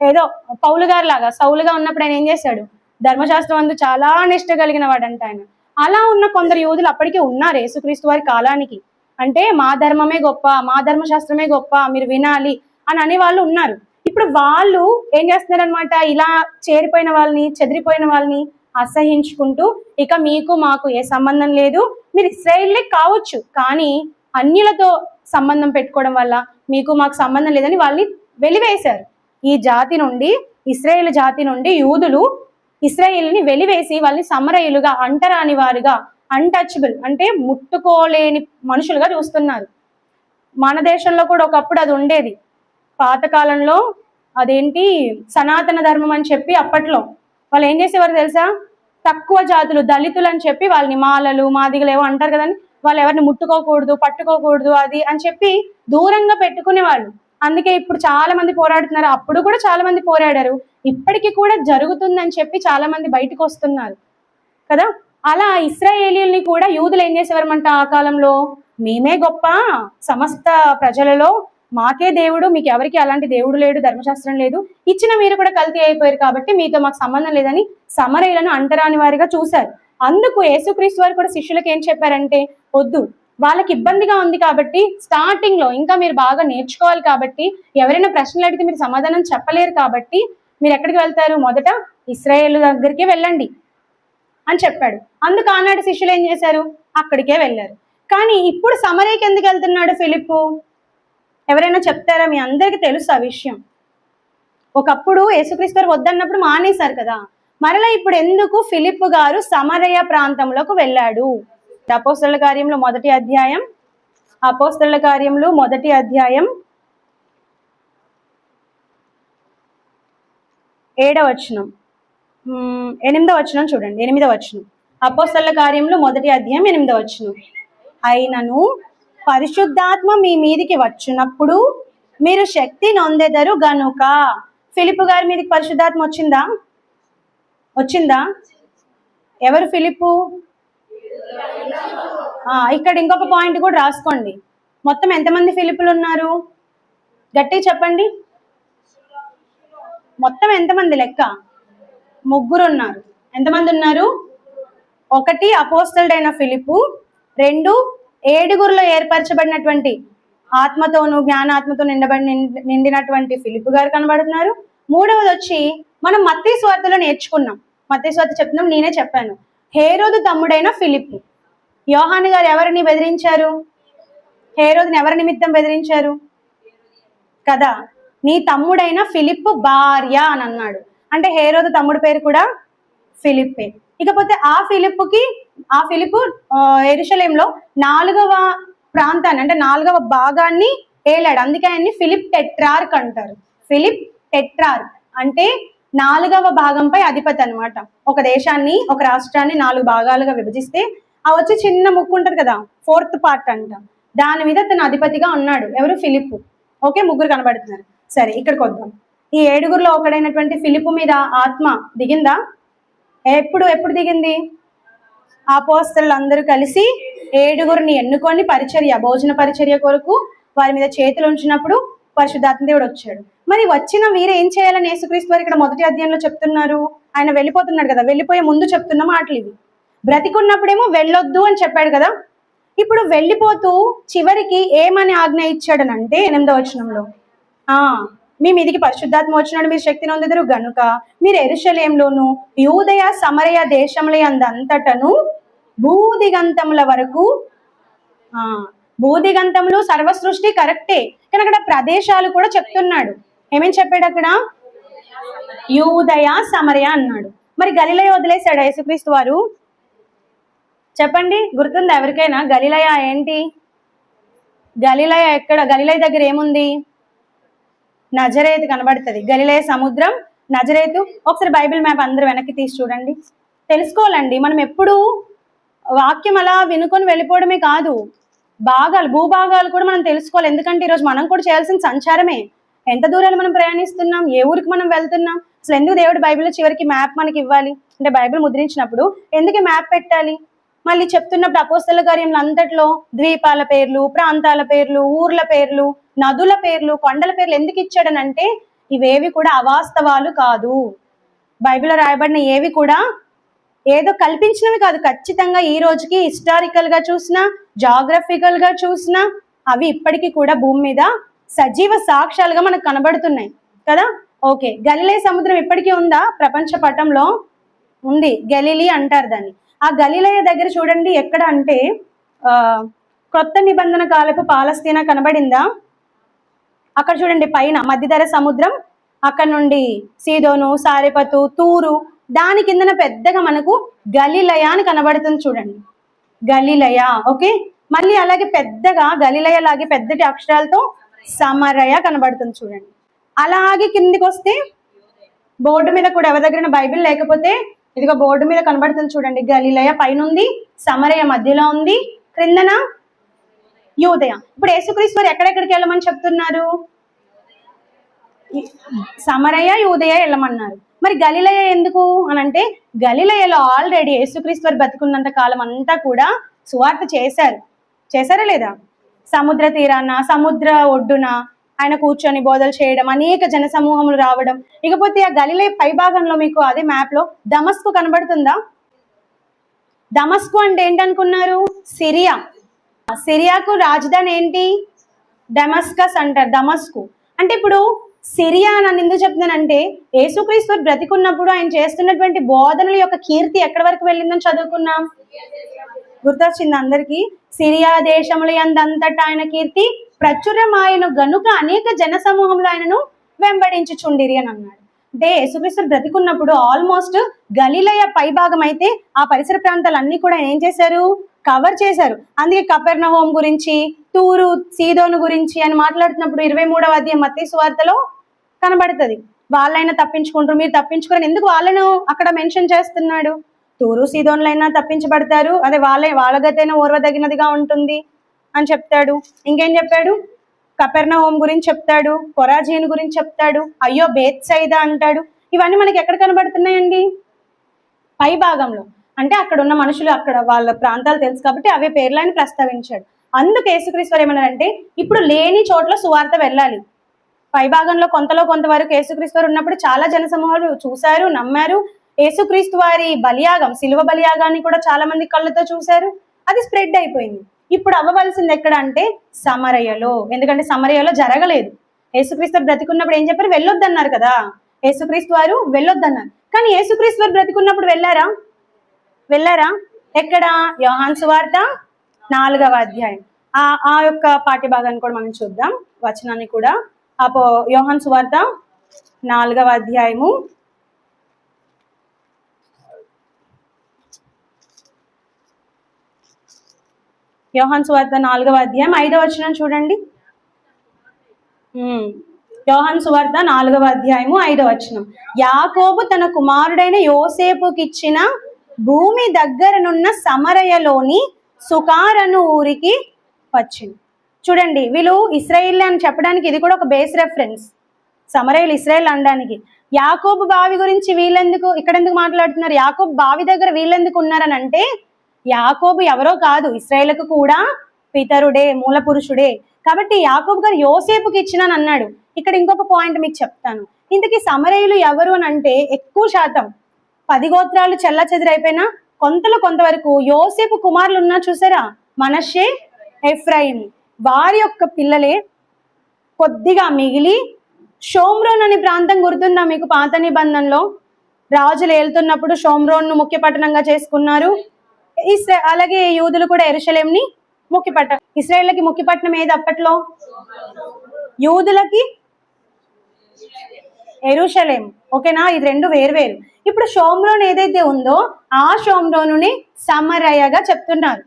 ఏదో పౌలు గారు లాగా సౌలుగా ఉన్నప్పుడు ఆయన ఏం చేశాడు, ధర్మశాస్త్రం అందు చాలా నిష్ట కలిగిన వాడంట ఆయన. అలా ఉన్న కొందరు యూదులు అప్పటికే ఉన్నారు యేసుక్రీస్తు వారి కాలానికి. అంటే మా ధర్మమే గొప్ప, మా ధర్మశాస్త్రమే గొప్ప, మీరు వినాలి అని అనే వాళ్ళు ఉన్నారు. ఇప్పుడు వాళ్ళు ఏం చేస్తున్నారనమాట, ఇలా చేరిపోయిన వాళ్ళని, చెదిరిపోయిన వాళ్ళని అసహించుకుంటూ ఇక మీకు మాకు ఏ సంబంధం లేదు, మీరు ఇశ్రాయేలే కావచ్చు కానీ అన్యులతో సంబంధం పెట్టుకోవడం వల్ల మీకు మాకు సంబంధం లేదని వాళ్ళని వెలివేశారు. ఈ జాతి నుండి, ఇశ్రాయేలు జాతి నుండి యూదులు ఇశ్రాయేల్ని వెలివేసి వాళ్ళని సమరయులుగా, అంటరాని వారుగా, అన్టచబుల్ అంటే ముట్టుకోలేని మనుషులుగా చూస్తున్నారు. మన దేశంలో కూడా ఒకప్పుడు అది ఉండేది. పాతకాలంలో అదేంటి సనాతన ధర్మం అని చెప్పి అప్పట్లో వాళ్ళు ఏం చేసేవారు తెలుసా, తక్కువ జాతులు దళితులు అని చెప్పి వాళ్ళని మాలలు, మాదిగలు ఏవో అంటారు కదండి, వాళ్ళు ఎవరిని ముట్టుకోకూడదు, పట్టుకోకూడదు అది అని చెప్పి దూరంగా పెట్టుకునేవాళ్ళు. అందుకే ఇప్పుడు చాలా మంది పోరాడుతున్నారు, అప్పుడు కూడా చాలా మంది పోరాడారు, ఇప్పటికీ కూడా జరుగుతుందని చెప్పి చాలా మంది బయటకు వస్తున్నారు కదా. అలా ఇశ్రాయేలీల్ని కూడా యూదులు ఏం చేసేవారమంట ఆ కాలంలో, మేమే గొప్ప సమస్త ప్రజలలో, మాకే దేవుడు, మీకు ఎవరికి అలాంటి దేవుడు లేడు, ధర్మశాస్త్రం లేదు, ఇచ్చిన మీరు కూడా కల్తీ అయిపోయారు కాబట్టి మీతో మాకు సంబంధం లేదని సమరయులను అంటరాని వారిగా చూశారు. అందుకు యేసుక్రీస్తు వారు కూడా శిష్యులకు ఏం చెప్పారంటే, వద్దు, వాళ్ళకి ఇబ్బందిగా ఉంది కాబట్టి స్టార్టింగ్ లో ఇంకా మీరు బాగా నేర్చుకోవాలి కాబట్టి, ఎవరైనా ప్రశ్నలు అడిగితే మీరు సమాధానం చెప్పలేరు కాబట్టి మీరు ఎక్కడికి వెళ్తారు, మొదట ఇశ్రాయేలు దగ్గరికి వెళ్ళండి అని చెప్పాడు. అందుకు ఆనాటి శిష్యులు ఏం చేశారు, అక్కడికే వెళ్ళారు. కానీ ఇప్పుడు సమరయకి ఎందుకు వెళ్తున్నాడు ఫిలిప్పు? ఎవరైనా చెప్తారా? మీ అందరికీ తెలుసు ఆ విషయం. ఒకప్పుడు యేసుక్రీస్తు వారు వద్దన్నప్పుడు మానేశారు కదా, మరలా ఇప్పుడు ఎందుకు ఫిలిప్పు గారు సమరయ ప్రాంతంలోకి వెళ్ళాడు? అపోస్తలుల కార్యములు 1వ అధ్యాయం, అపోస్తలుల కార్యములు 1వ అధ్యాయం 7వ వచనం, 8వ వచనం చూడండి, 8వ వచనం. అపోస్తలుల కార్యములు 1వ అధ్యాయం 8వ వచనం. అయినను పరిశుద్ధాత్మ మీ మీదికి వచ్చినప్పుడు మీరు శక్తి నొందెదరు గనుక. ఫిలిప్పు గారి మీదకి పరిశుద్ధాత్మ వచ్చిందా? వచ్చిందా? ఎవరు ఫిలిప్పు? ఇక్కడ ఇంకొక పాయింట్ కూడా రాసుకోండి. మొత్తం ఎంతమంది ఫిలిప్పులు ఉన్నారు? గట్టిగా చెప్పండి. మొత్తం ఎంతమంది లెక్క? 3 ఉన్నారు. ఎంతమంది ఉన్నారు? 1 అపోస్తలుడైన ఫిలిప్పు, 2 7గురిలో ఏర్పరచబడినటువంటి ఆత్మతోను జ్ఞానాత్మతో నిండినటువంటి ఫిలిప్పు గారు కనబడుతున్నారు. 3వది వచ్చి మనం మత్తయి సువార్తలో నేర్చుకున్నాం. మత్తయి సువార్త చెప్తున్నాం, నేనే చెప్పాను. హేరోదు తమ్ముడైన ఫిలిప్పు. యోహాను గారు ఎవరిని బెదిరించారు? హేరోదుని ఎవరి నిమిత్తం బెదిరించారు కదా? నీ తమ్ముడైన ఫిలిప్పు భార్య అని అన్నాడు. అంటే హేరోదు తమ్ముడు పేరు కూడా ఫిలిప్పే. ఇకపోతే ఆ ఫిలిప్పు యెరూషలేంలో 4వ ప్రాంతాన్ని అంటే 4వ భాగాన్ని ఏలాడు. అందుకే ఆయన్ని ఫిలిప్ టెట్రార్క్ అంటారు. ఫిలిప్ టెట్రార్క్ అంటే 4వ భాగంపై అధిపతి అనమాట. ఒక దేశాన్ని, ఒక రాష్ట్రాన్ని 4 భాగాలుగా విభజిస్తే ఆ వచ్చి చిన్న ముక్కు ఉంటుంది కదా, 4th పార్ట్ అంట, దాని మీద తన అధిపతిగా ఉన్నాడు. ఎవరు? ఫిలిప్పు. ఓకే, 3 కనబడుతున్నారు. సరే, ఇక్కడికి వద్దాం. ఈ 7గురిలో ఒకడైనటువంటి ఫిలిప్పు మీద ఆత్మ దిగిందా? ఎప్పుడు దిగింది? అపోస్తలులు అందరూ కలిసి 7గురిని ఎన్నుకొని భోజన పరిచర్య కొరకు వారి మీద చేతులు ఉంచినప్పుడు పరిశుద్ధాత్మ దేవుడు వచ్చాడు. మరి వచ్చిన వీరు ఏం చేయాలని యేసుక్రీస్తు వారు ఇక్కడ 1వ అధ్యాయంలో చెప్తున్నారు. ఆయన వెళ్ళిపోతున్నాడు కదా, వెళ్ళిపోయే ముందు చెప్తున్న మాటలు ఇవి. బ్రతికున్నప్పుడేమో వెళ్ళొద్దు అని చెప్పాడు కదా, ఇప్పుడు వెళ్ళిపోతూ చివరికి ఏమని ఆజ్ఞ ఇచ్చాడనంటే 8వ వచనంలో, మీ మీదికి పరిశుద్ధాత్మ వచ్చినాడు, మీరు శక్తిని పొందెదరు గనుక మీరు యెరూషలేములోను యూదయ సమరయ దేశముల అంతటను భూదిగంతముల వరకు. భూదిగంతములు సర్వ సృష్టి కరెక్టే, కానీ అక్కడ ప్రదేశాలు కూడా చెప్తున్నాడు. ఏమేమి చెప్పాడు అక్కడ? యూదయ సమరయ అన్నాడు. మరి గలిలయ వదిలేశాడు యేసుక్రీస్తు వారు? చెప్పండి, గుర్తుందా ఎవరికైనా? గలిలయ ఏంటి? గలిలయ ఎక్కడ? గలిలయ దగ్గర ఏముంది? నజరేతు కనబడుతుంది. గలిలయ సముద్రం, నజరేతు. ఒకసారి బైబిల్ మ్యాప్ అందరూ వెనక్కి తీసి చూడండి. తెలుసుకోవాలండి, మనం ఎప్పుడు వాక్యం అలా వినుకొని వెళ్ళిపోవడమే కాదు, భూభాగాలు కూడా మనం తెలుసుకోవాలి. ఎందుకంటే ఈరోజు మనం కూడా చేయాల్సిన సంచారమే. ఎంత దూరాలు మనం ప్రయాణిస్తున్నాం, ఏ ఊరికి మనం వెళ్తున్నాం, అసలు ఎందుకు దేవుడు బైబిల్లో చివరికి మ్యాప్ మనకి ఇవ్వాలి? అంటే బైబిల్ ముద్రించినప్పుడు ఎందుకు మ్యాప్ పెట్టాలి? మళ్ళీ చెప్తున్నప్పుడు అపోస్తల కార్యములు అంతట్లో ద్వీపాల పేర్లు, ప్రాంతాల పేర్లు, ఊర్ల పేర్లు, నదుల పేర్లు, కొండల పేర్లు ఎందుకు ఇచ్చాడనంటే ఇవేవి కూడా అవాస్తవాలు కాదు. బైబిల్లో రాయబడిన ఏవి కూడా ఏదో కల్పించినవి కాదు. ఖచ్చితంగా ఈ రోజుకి హిస్టారికల్ గా చూసినా, జాగ్రఫికల్ గా చూసినా అవి ఇప్పటికీ కూడా భూమి మీద సజీవ సాక్ష్యాలుగా మనకు కనబడుతున్నాయి కదా. ఓకే, గలిలయ సముద్రం ఇప్పటికీ ఉందా? ప్రపంచ పటంలో ఉంది. గలిలీ అంటారు దాన్ని. ఆ గలిలయ దగ్గర చూడండి, ఎక్కడ అంటే క్రొత్త నిబంధన కాలపు పాలస్తీనా కనబడిందా? అక్కడ చూడండి పైన మధ్యధర సముద్రం, అక్కడ నుండి సీదోను, సారెపతు, తూరు, దాని కిందన పెద్దగా మనకు గలిలయ అని కనబడుతుంది. చూడండి, గలిలయ. ఓకే, మళ్ళీ అలాగే పెద్దగా గలిలయ లాగే పెద్దటి అక్షరాలతో సమరయ కనబడుతుంది. చూడండి, అలాగే కిందికి వస్తే బోర్డు మీద కూడా ఎవరి దగ్గర బైబిల్ లేకపోతే ఇదిగో బోర్డు మీద కనబడుతుంది చూడండి. గలిలయ పైన ఉంది, సమరయ మధ్యలో ఉంది, క్రిందన యూదయ. ఇప్పుడు యేసుక్రీస్తు వారు ఎక్కడెక్కడికి వెళ్ళమని చెప్తున్నారు? సమరయ, యూదయ వెళ్ళమన్నారు. మరి గలిలయ ఎందుకు అని అంటే, గలిలయలో ఆల్రెడీ యేసుక్రీస్తు వారు బతుకున్నంత కాలం అంతా కూడా సువార్త చేశారా లేదా? సముద్ర తీరాన, సముద్ర ఒడ్డున ఆయన కూర్చొని బోధలు చేయడం, అనేక జన సమూహములు రావడం. ఇకపోతే ఆ గలిలయ పై భాగంలో మీకు అదే మ్యాప్ లో దమస్కు కనబడుతుందా? దమస్కు అంటే ఏంటనుకున్నారు? సిరియా. సిరియాకు రాజధాని ఏంటి? డమస్కస్ అంటారు. దమస్కు అంటే ఇప్పుడు సిరియా అని ఎందుకు చెప్తున్నానంటే, యేసుక్రీస్తు బ్రతికున్నప్పుడు ఆయన చేస్తున్నటువంటి బోధనల యొక్క కీర్తి ఎక్కడి వరకు వెళ్ళిందని చదువుకున్నాం. గుర్తొచ్చింది అందరికీ? సిరియా దేశముల యందంతటా ఆయన కీర్తి ప్రచురమాయన గనుక అనేక జన సమూహంలో ఆయనను వెంబడించుచుండిరి అని అన్నాడు. అంటే యేసుక్రీస్తు బ్రతికున్నప్పుడు ఆల్మోస్ట్ గలిలయ పై భాగం అయితే ఆ పరిసర ప్రాంతాలన్నీ కూడా ఏం చేశారు? కవర్ చేశారు. అందుకే కపెర్నహూము గురించి, తూరు, సీదోను గురించి అని మాట్లాడుతున్నప్పుడు 23వ అధ్యాయం మత్తయి సువార్తలో కనబడుతుంది. వాళ్ళైనా తప్పించుకుంటారు, మీరు తప్పించుకోరని ఎందుకు వాళ్ళను అక్కడ మెన్షన్ చేస్తున్నాడు? తూరు సీదోన్లైనా తప్పించబడతారు, అదే వాళ్ళ గతైనా ఓర్వదగినదిగా ఉంటుంది అని చెప్తాడు. ఇంకేం చెప్పాడు? కపెర్నహూము గురించి చెప్తాడు, కొరాజీను గురించి చెప్తాడు, అయ్యో బేత్సైదా అంటాడు. ఇవన్నీ మనకి ఎక్కడ కనబడుతున్నాయండి? పై భాగంలో. అంటే అక్కడ ఉన్న మనుషులు, అక్కడ వాళ్ళ ప్రాంతాలు తెలుసు కాబట్టి అవే పేర్లని ప్రస్తావించాడు. అందుకు యేసుక్రీస్తు వారు ఏమన్నారంటే, ఇప్పుడు లేని చోట్ల సువార్త వెళ్ళాలి. పై భాగంలో కొంతలో కొంతవరకు యేసుక్రీస్తు వారు ఉన్నప్పుడు చాలా జన సమూహాలు చూశారు, నమ్మారు. యేసుక్రీస్తు వారి బలియాగం, శిలువ బలియాగాన్ని కూడా చాలా మంది కళ్ళతో చూశారు. అది స్ప్రెడ్ అయిపోయింది. ఇప్పుడు అవ్వవలసింది ఎక్కడ అంటే సమరయలో. ఎందుకంటే సమరయలో జరగలేదు. యేసుక్రీస్తు బ్రతికున్నప్పుడు ఏం చెప్పారు? వెళ్ళొద్దన్నారు కదా. యేసుక్రీస్తు వారు వెళ్ళొద్దన్నారు. కానీ యేసుక్రీస్తు వారు బ్రతికున్నప్పుడు వెళ్ళారా? ఎక్కడ? యోహాను సువార్త 4వ అధ్యాయం. ఆ యొక్క పాఠ్య భాగాన్ని కూడా మనం చూద్దాం, వచనాన్ని కూడా. యోహాను సువార్త 4వ అధ్యాయము యోహాను సువార్త 4వ అధ్యాయం 5వ వచనం చూడండి. యోహాను సువార్త 4వ అధ్యాయము 5వ వచనం. యాకోబు తన కుమారుడైన యోసేపుకిచ్చిన భూమి దగ్గరనున్న సమరయలోని సుకారను ఊరికి వచ్చింది. చూడండి, వీళ్ళు ఇశ్రాయేల్ అని చెప్పడానికి ఇది కూడా ఒక బేస్ రెఫరెన్స్. సమరయలు ఇశ్రాయేల్ అనడానికి. యాకోబు బావి గురించి ఇక్కడెందుకు మాట్లాడుతున్నారు? యాకోబు బావి దగ్గర వీళ్ళెందుకు ఉన్నారని అంటే, యాకోబు ఎవరో కాదు, ఇశ్రాయేలుకు కూడా పితరుడే, మూల పురుషుడే. కాబట్టి యాకోబు గారు యోసేపుకి ఇచ్చినాను అన్నాడు. ఇక్కడ ఇంకొక పాయింట్ మీకు చెప్తాను. ఇంతకీ సమరయులు ఎవరు అని అంటే, ఎక్కువ శాతం 10 గోత్రాలు చెల్ల చెదిరైపోయినా కొంతవరకు యోసేపు కుమారులు ఉన్నా చూసారా, మనష్షే, ఎఫ్రాయిం, వారి యొక్క పిల్లలే కొద్దిగా మిగిలి షోమ్రోన్ అనే ప్రాంతం గుర్తుందా మీకు? పాత నిబంధనలో రాజులు ఏలుతున్నప్పుడు షోమ్రోన్ను ముఖ్య పట్టణంగా చేసుకున్నారు. అలాగే యూదులు కూడా యెరూషలేంని ముఖ్యపట్నం. ఇశ్రాయేళ్లకి ముఖ్యపట్నం ఏది అప్పట్లో? యూదులకి యెరూషలేం. ఓకేనా? ఇది రెండు వేర్వేరు. ఇప్పుడు షోమ్రోన్ ఏదైతే ఉందో ఆ షోమ్రోనుని సమరయగా చెప్తున్నారు.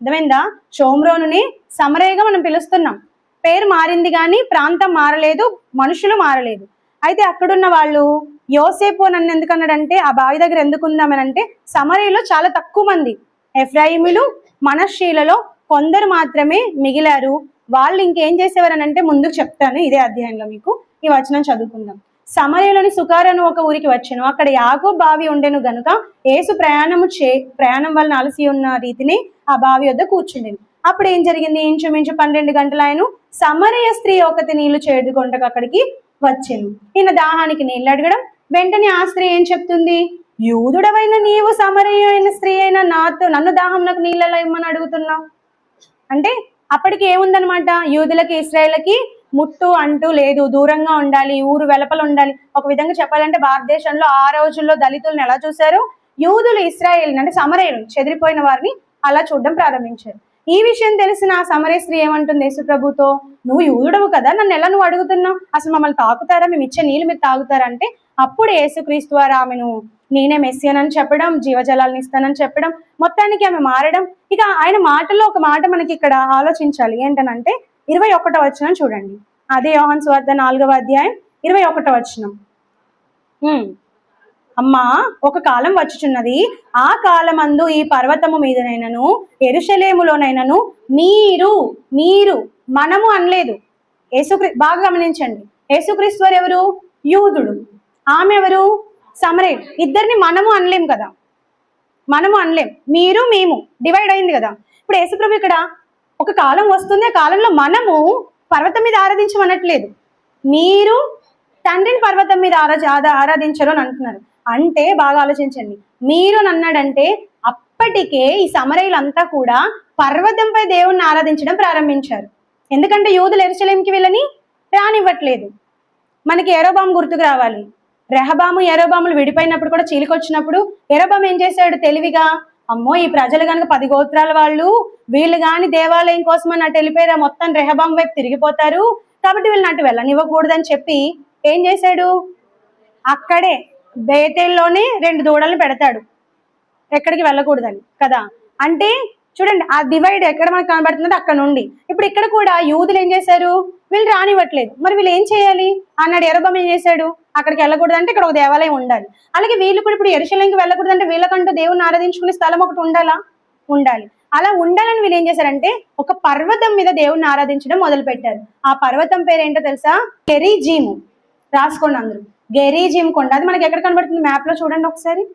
అర్థమైందా? షోమ్రోనుని సమరయగా మనం పిలుస్తున్నాం. పేరు మారింది కానీ ప్రాంతం మారలేదు, మనుషులు మారలేదు. అయితే అక్కడున్న వాళ్ళు యోసేపు నన్ను ఎందుకన్నాడంటే, ఆ బావి దగ్గర ఎందుకుందామని అంటే, సమరయలో చాలా తక్కువ మంది, ఎఫ్రాయిములు, మనష్షీలలో కొందరు మాత్రమే మిగిలారు. వాళ్ళు ఇంకేం చేసేవారని అంటే, ముందుకు చెప్తాను ఇదే అధ్యాయంలో మీకు. ఈ వచనం చదువుకుందాం. సమరయలోని సుకారను ఒక ఊరికి వచ్చెను. అక్కడ యాకోబు బావి ఉండెను గనుక యేసు ప్రయాణం వలన అలసి ఉన్న రీతిని ఆ బావి వద్ద కూర్చుండెను. అప్పుడు ఏం జరిగింది? ఇంచుమించు 12 గంటలు ఆయన సమరయ స్త్రీ ఒకటి నీళ్లు చేదుకొంటకు అక్కడికి వచ్చెను. ఈయన దాహానికి నీళ్ళు అడగడం, వెంటనే ఆ స్త్రీ ఏం చెప్తుంది? యూదుడవైన నీవు సమరయ అయిన స్త్రీ అయిన నన్ను దాహం నాకు నీళ్ళలా ఇమ్మని అడుగుతున్నావు అంటే, అప్పటికి ఏముందనమాట? యూదులకి ఇశ్రాయేలుకి ముట్టు అంటూ లేదు, దూరంగా ఉండాలి, ఊరు వెలపల ఉండాలి. ఒక విధంగా చెప్పాలంటే భారతదేశంలో ఆ రోజుల్లో దళితులను ఎలా చూశారు? యూదులు ఇశ్రాయేల్ అంటే సమరయులు, చెదిరిపోయిన వారిని అలా చూడడం ప్రారంభించారు. ఈ విషయం తెలిసిన ఆ సమరయ స్త్రీ ఏమంటుంది యేసు ప్రభుతో? నువ్వు యూదుడవు కదా, నన్ను ఎలా నువ్వు అడుగుతున్నావు? అసలు మమ్మల్ని తాకుతారా? మేము ఇచ్చే నీళ్ళు మీరు తాగుతారా అంటే, అప్పుడు యేసుక్రీస్తు వారు ఆమెను నేనే మెస్సియనని చెప్పడం, జీవజలాలను ఇస్తానని చెప్పడం, మొత్తానికి ఆమె మారడం. ఇక ఆయన మాటలో ఒక మాట మనకి ఇక్కడ ఆలోచించాలి. ఏంటనంటే 21వ వచనం చూడండి. అదే యోహాను సువార్త 4వ అధ్యాయం 21వ వచనం. అమ్మా, ఒక కాలం వచ్చుచున్నది, ఆ కాలమందు ఈ పర్వతము మీదనైనను యెరూషలేములోనైనను మీరు మనము అనలేదు. బాగా గమనించండి, యేసుక్రీస్తు వారు ఎవరు? యూదుడు. ఆమె ఎవరు? సమరయుడు. ఇద్దరిని మనము అనలేం కదా, మనము అనలేం. మీరు మేము డివైడ్ అయింది కదా. ఇప్పుడు యేసుప్రభు ఇక్కడ ఒక కాలం వస్తుంది, ఆ కాలంలో మనము పర్వతం మీద ఆరాధించమనట్లేదు, మీరు తండ్రిని పర్వతం మీద ఆరాధించరు అని అంటున్నారు. అంటే బాగా ఆలోచించండి, మీరు అన్నాడంటే అప్పటికే ఈ సమరయులంతా కూడా పర్వతంపై దేవుణ్ణి ఆరాధించడం ప్రారంభించారు. ఎందుకంటే యూదులు యెరూషలేముకి వీళ్ళని రానివ్వట్లేదు. మనకి యెరోబాము గుర్తుకు రావాలి. రెహబాము యెరోబాములు విడిపోయినప్పుడు కూడా చీలికొచ్చినప్పుడు యెరోబాము ఏం చేశాడు? తెలివిగా, అమ్మో ఈ ప్రజలు కనుక 10 గోత్రాల వాళ్ళు, వీళ్ళు కానీ దేవాలయం కోసం అని అటు వెళ్ళిపోయారా, మొత్తం రెహబాము వైపు తిరిగిపోతారు, కాబట్టి వీళ్ళని అటు వెళ్ళనివ్వకూడదని చెప్పి ఏం చేశాడు? అక్కడే బేతేల్లోనే 2 దూడలను పెడతాడు, ఎక్కడికి వెళ్ళకూడదని కదా. అంటే చూడండి, ఆ డివైడ్ ఎక్కడ మనకు కనబడుతుందంటే అక్కడ నుండి. ఇప్పుడు ఇక్కడ కూడా యూదులు ఏం చేశారు? వీళ్ళు రానివ్వట్లేదు, మరి వీళ్ళు ఏం చేయాలి అన్నాడు. యెరోబాము ఏం చేశాడు? అక్కడికి వెళ్ళకూడదంటే ఇక్కడ ఒక దేవాలయం ఉండాలి. అలాగే వీళ్ళు కూడా ఇప్పుడు యెరూషలేముకి వెళ్ళకూడదంటే వీళ్ళకంటూ దేవుణ్ణి ఆరాధించుకునే స్థలం ఒకటి ఉండాలి. అలా ఉండాలని వీళ్ళు ఏం చేశారంటే ఒక పర్వతం మీద దేవుణ్ణి ఆరాధించడం మొదలు పెట్టారు. ఆ పర్వతం పేరు ఏంటో తెలుసా? గెరిజీము. రాసుకోండి అందరూ, గెరిజీము కొండ. అది మనకి ఎక్కడ కనబడుతుంది? మ్యాప్ లో చూడండి ఒకసారి.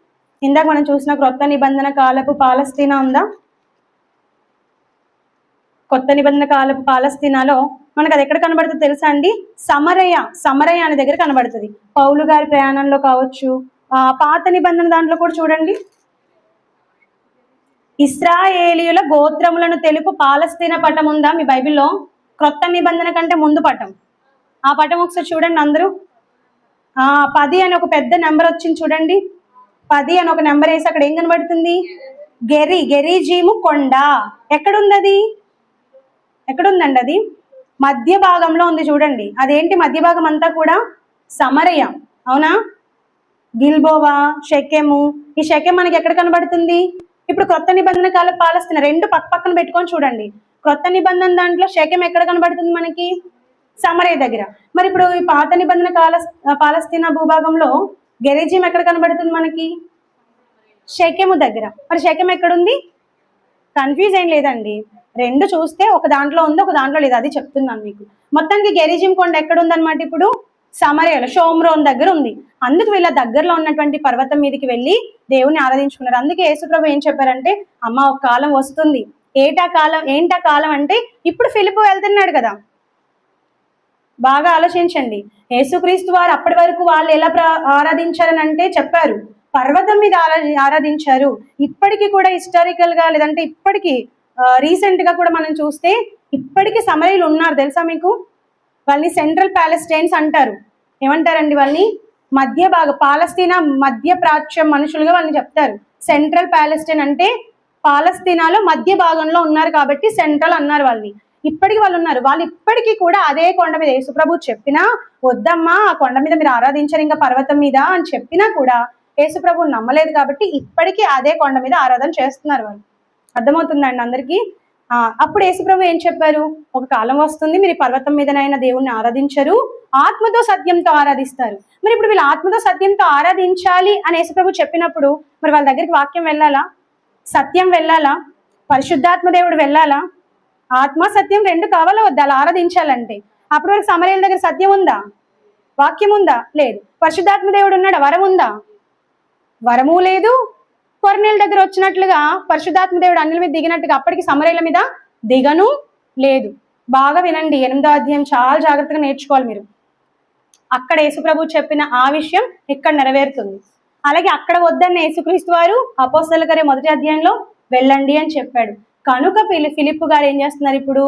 ఇందాక మనం చూసిన క్రొత్త నిబంధన కాలపు పాలస్తీనా ఉందా? కొత్త నిబంధన కాలపు పాలస్తీనాలో మనకు అది ఎక్కడ కనబడుతుంది తెలుసా అండి? సమరయ అనే దగ్గర కనబడుతుంది. పౌలు గారి ప్రయాణంలో కావచ్చు, పాత నిబంధన దాంట్లో కూడా చూడండి, ఇశ్రాయేలీయుల గోత్రములను తెలుపు పాలస్తీనా పటం ఉందా మీ బైబిల్లో? క్రొత్త నిబంధన కంటే ముందు పటం. ఆ పటం ఒకసారి చూడండి అందరూ. 10 అని ఒక పెద్ద నెంబర్ వచ్చింది చూడండి. 10 అని ఒక నెంబర్ వేసి అక్కడ ఏం కనబడుతుంది? గెరిజీము కొండ. ఎక్కడుంది అది? ఎక్కడుందండి అది? మధ్య భాగంలో ఉంది చూడండి. అదేంటి మధ్య భాగం అంతా కూడా? సమరయ, అవునా? గిల్బోవా, షెకెము. ఈ షెకెం మనకి ఎక్కడ కనబడుతుంది? ఇప్పుడు క్రొత్త నిబంధన కాల పాలస్తీనా రెండు పక్కన పెట్టుకొని చూడండి. క్రొత్త నిబంధన దాంట్లో షెకెం ఎక్కడ కనబడుతుంది మనకి? సమరయ దగ్గర. మరి ఇప్పుడు ఈ పాత నిబంధన పాలస్తీనా భూభాగంలో గెరిజీం ఎక్కడ కనబడుతుంది మనకి? షెకెము దగ్గర. మరి షెకెం ఎక్కడుంది? కన్ఫ్యూజ్ ఏం లేదండి, రెండు చూస్తే ఒక దాంట్లో ఉంది, ఒక దాంట్లో లేదు. అది చెప్తున్నాను మీకు. మొత్తానికి గెరిజీం కొండ ఎక్కడ ఉందన్నమాట? ఇప్పుడు సమరయలో షోమ్రోన్ దగ్గర ఉంది. అందుకు వీళ్ళ దగ్గరలో ఉన్నటువంటి పర్వతం మీదకి వెళ్ళి దేవుని ఆరాధించుకున్నారు. అందుకే యేసుప్రభు ఏం చెప్పారంటే, అమ్మ ఒక కాలం వస్తుంది. ఏంటా కాలం అంటే ఇప్పుడు ఫిలిప్పు వెళ్తున్నాడు కదా. బాగా ఆలోచించండి. యేసుక్రీస్తు వారు అప్పటి వరకు వాళ్ళు ఎలా ఆరాధించారని అంటే చెప్పారు, పర్వతం మీద ఆరాధించారు. ఇప్పటికీ కూడా హిస్టారికల్ గా లేదంటే ఇప్పటికీ రీసెంట్ గా కూడా మనం చూస్తే ఇప్పటికీ సమరయులు ఉన్నారు తెలుసా మీకు? వాళ్ళని సెంట్రల్ ప్యాలెస్టైన్స్ అంటారు. ఏమంటారండి వాళ్ళని? మధ్య భాగం పాలస్తీనా మధ్య ప్రాచ్యం మనుషులుగా వాళ్ళని చెప్తారు. సెంట్రల్ ప్యాలెస్టైన్ అంటే పాలస్తీనాలో మధ్య భాగంలో ఉన్నారు కాబట్టి సెంట్రల్ అన్నారు వాళ్ళని. ఇప్పటికీ వాళ్ళు ఉన్నారు. వాళ్ళు ఇప్పటికీ కూడా అదే కొండ మీద, యేసుప్రభు చెప్పినా వద్దమ్మా ఆ కొండ మీద మీరు ఆరాధించారు ఇంకా పర్వతం మీద అని చెప్పినా కూడా యేసుప్రభు నమ్మలేదు కాబట్టి ఇప్పటికీ అదే కొండ మీద ఆరాధన చేస్తున్నారు వాళ్ళు. అర్థమవుతుందండి అందరికీ? అప్పుడు యేసుప్రభు ఏం చెప్పారు? ఒక కాలం వస్తుంది మీరు పర్వతం మీదనైనా దేవుణ్ణి ఆరాధించరు, ఆత్మతో సత్యంతో ఆరాధిస్తారు. మరి ఇప్పుడు వీళ్ళు ఆత్మతో సత్యంతో ఆరాధించాలి అని యేసుప్రభు చెప్పినప్పుడు మరి వాళ్ళ దగ్గరికి వాక్యం వెళ్ళాలా? సత్యం వెళ్ళాలా? పరిశుద్ధాత్మ దేవుడు వెళ్ళాలా? ఆత్మ సత్యం రెండు కావాలా వద్దా అలా ఆరాధించాలంటే? అప్పటి వరకు సమరయుల దగ్గర సత్యం ఉందా? వాక్యం ఉందా? లేదు. పరిశుద్ధాత్మ దేవుడు ఉన్నాడా? వరం ఉందా? వరము లేదు. కొర్నేల దగ్గర వచ్చినట్లుగా పరిశుద్ధాత్మ దేవుడు అన్యుల మీద దిగినట్టుగా అప్పటికి సమరయుల మీద దిగను లేదు. బాగా వినండి, 8వ అధ్యాయం చాలా జాగ్రత్తగా నేర్చుకోవాలి మీరు. అక్కడ యేసుప్రభు చెప్పిన ఆ విషయం ఇక్కడ నెరవేరుతుంది. అలాగే అక్కడ వద్దన్న యేసుక్రీస్తు వారు అపోస్తలుల కార్యం 1వ అధ్యాయంలో వెళ్ళండి అని చెప్పాడు. కనుక ఫిలిప్పు గారు ఏం చేస్తున్నారు? ఇప్పుడు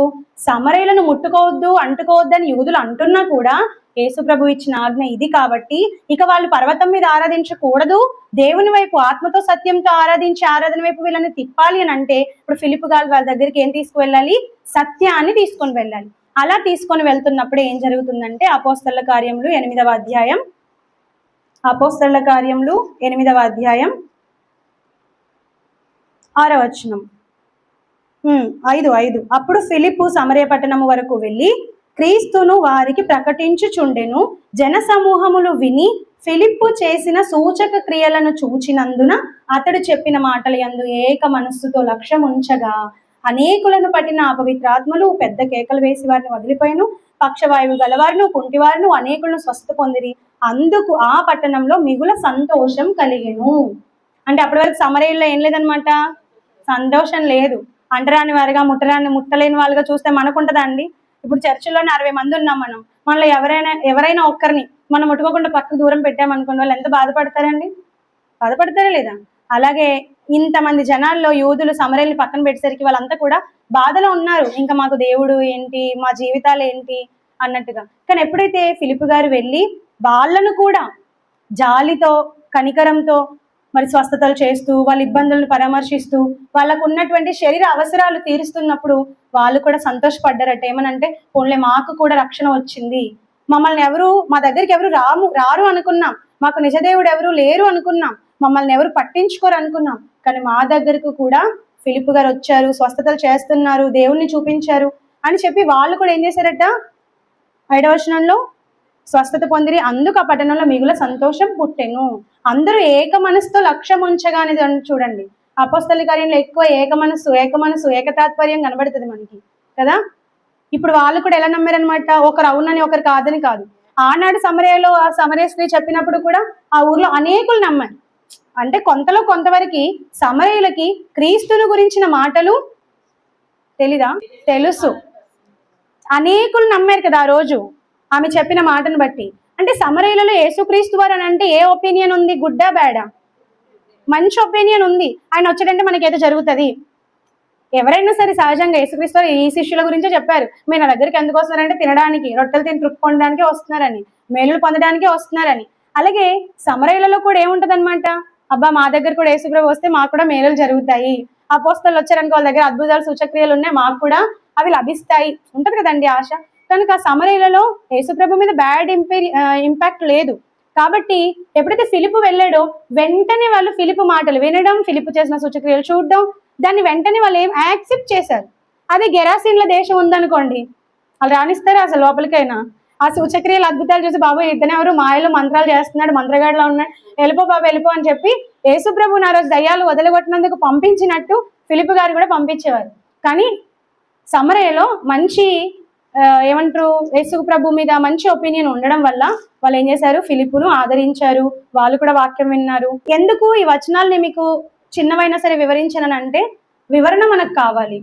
సమరయులను ముట్టుకోవద్దు అంటుకోవద్దు అని యూదులు అంటున్నా కూడా యేసుప్రభు ఇచ్చిన ఆజ్ఞ ఇది కాబట్టి ఇక వాళ్ళు పర్వతం మీద ఆరాధించకూడదు, దేవుని వైపు ఆత్మతో సత్యంతో ఆరాధించి ఆరాధన వైపు వీళ్ళని తిప్పాలి అని అంటే ఇప్పుడు ఫిలిప్పు గారు వాళ్ళ దగ్గరికి ఏం తీసుకువెళ్ళాలి? సత్యాన్ని తీసుకొని వెళ్ళాలి. అలా తీసుకొని వెళ్తున్నప్పుడు ఏం జరుగుతుందంటే అపోస్తలుల కార్యములు 8వ అధ్యాయం, అపోస్తలుల కార్యములు 8వ అధ్యాయం 6వ వచనం 5. అప్పుడు ఫిలిప్పు సమరయ పట్టణము వరకు వెళ్ళి క్రీస్తును వారికి ప్రకటించుచుండెను. జన సమూహములు విని ఫిలిప్పు చేసిన సూచక క్రియలను చూచినందున అతడు చెప్పిన మాటల యందు ఏక మనస్సుతో లక్ష్యం ఉంచగా అనేకులను పట్టిన అపవిత్రాత్మలు పెద్ద కేకలు వేసి వారిని వదిలిపోయాను. పక్షవాయువు గలవారును కుంటివారును అనేకులను స్వస్థ పొందిరి. అందుకు ఆ పట్టణంలో మిగుల సంతోషం కలిగెను. అంటే అప్పటి వరకు సమరయుల్లో ఏం లేదనమాట? సంతోషం లేదు. అంటరాని వారిగా ముట్టలేని వాళ్ళుగా చూస్తే మనకుంటదా అండి? ఇప్పుడు చర్చిలోనే 60 మంది ఉన్నాం మనం. మనలో ఎవరైనా ఒక్కరిని మనం ముట్టుకోకుండా పక్కకు దూరం పెట్టామనుకోండి, వాళ్ళు ఎంత బాధపడతారండి? బాధపడతారా లేదా? అలాగే ఇంతమంది జనాల్లో యూదులు సమరయుల్ని పక్కన పెట్టేసరికి వాళ్ళంతా కూడా బాధలో ఉన్నారు. ఇంకా మాకు దేవుడు ఏంటి, మా జీవితాలు ఏంటి అన్నట్టుగా. కానీ ఎప్పుడైతే ఫిలిప్పు గారు వెళ్ళి వాళ్ళను కూడా జాలితో కనికరంతో మరి స్వస్థతలు చేస్తూ వాళ్ళ ఇబ్బందులను పరామర్శిస్తూ వాళ్ళకు ఉన్నటువంటి శరీర అవసరాలు తీరుస్తున్నప్పుడు వాళ్ళు కూడా సంతోషపడ్డారట. ఏమనంటే పోన్లే మాకు కూడా రక్షణ వచ్చింది, మమ్మల్ని మా దగ్గరికి ఎవరు రారు అనుకున్నాం, మాకు నిజదేవుడు ఎవరు లేరు అనుకున్నాం, మమ్మల్ని ఎవరు పట్టించుకోరు అనుకున్నాం, కానీ మా దగ్గరకు కూడా ఫిలిప్పు గారు వచ్చారు, స్వస్థతలు చేస్తున్నారు, దేవుణ్ణి చూపించారు అని చెప్పి వాళ్ళు కూడా ఏం చేశారట? 5వ వచనంలో స్వస్థత పొందిరి. అందుకు ఆ పట్టణంలో మిగుల సంతోషం పుట్టెను. అందరూ ఏక మనసుతో లక్ష్యం ఉంచగానే చూడండి, అపోస్తలుల కార్యంలో ఎక్కువ ఏక మనసు ఏకతాత్పర్యం కనబడుతుంది మనకి కదా. ఇప్పుడు వాళ్ళు కూడా ఎలా నమ్మారనమాట? ఒకరు అవునని ఒకరు కాదని కాదు. ఆనాడు సమరయలో ఆ సమరయ స్త్రీ చెప్పినప్పుడు కూడా ఆ ఊర్లో అనేకులు నమ్మారు. అంటే కొంతవరకు సమరయులకి క్రీస్తుని గురించిన మాటలు తెలీదా? తెలుసు. అనేకులు నమ్మారు కదా ఆ రోజు ఆమె చెప్పిన మాటను బట్టి. అంటే సమరయులలో యేసుక్రీస్తు వారు అని అంటే ఏ ఒపీనియన్ ఉంది? గుడ్డా బ్యాడా? మంచి ఒపీనియన్ ఉంది. ఆయన వచ్చాడంటే మనకేదో జరుగుతుంది. ఎవరైనా సరే సహజంగా యేసుక్రీస్తు వారు ఈ శిష్యుల గురించే చెప్పారు, మీరు నా దగ్గరికి ఎందుకు వస్తున్నారంటే తినడానికి, రొట్టెలు తిని తృప్తి పొందడానికే వస్తున్నారని, మేలులు పొందడానికే వస్తున్నారని. అలాగే సమరయులలో కూడా ఏముంటది అనమాట, అబ్బా మా దగ్గర కూడా యేసుప్రభు వస్తే మాకు కూడా మేలులు జరుగుతాయి, అపోస్తలు వచ్చారనుకో వాళ్ళ దగ్గర అద్భుతాలు సూచక్రియలు ఉన్నాయి, మాకు కూడా అవి లభిస్తాయి, ఉంటది కదండి ఆశ. కనుక సమరయులలో యేసుప్రభు మీద బ్యాడ్ ఇంపాక్ట్ లేదు. కాబట్టి ఎప్పుడైతే ఫిలిపు వెళ్ళాడో వెంటనే వాళ్ళు ఫిలిపు మాటలు వినడం, ఫిలిపు చేసిన సూచక్రియలు చూడడం, దాన్ని వెంటనే వాళ్ళు ఏం యాక్సెప్ట్ చేశారు. అదే గెరాసీన్ల దేశం ఉందనుకోండి, వాళ్ళు రాణిస్తారా అసలు లోపలికైనా? ఆ సూచక్రియలు అద్భుతాలు చూసి బాబు ఇతను ఎవరు మాయలు మంత్రాలు చేస్తున్నాడు, మంత్రగాడిలో ఉన్నాడు, వెళ్ళిపో బాబు వెళ్ళిపో అని చెప్పి యేసుప్రభు ఆ రోజు దయ్యాలు వదలగొట్టినందుకు పంపించినట్టు ఫిలిపు గారు కూడా పంపించేవారు. కానీ సమరయలో మంచి ఏమంటారు యేసు ప్రభు మీద మంచి ఒపీనియన్ ఉండడం వల్ల వాళ్ళు ఏం చేశారు, ఫిలిపును ఆదరించారు, వాళ్ళు కూడా వాక్యం విన్నారు. ఎందుకు ఈ వచనాల్ని మీకు చిన్నవైనా సరే వివరించానంటే వివరణ మనకు కావాలి.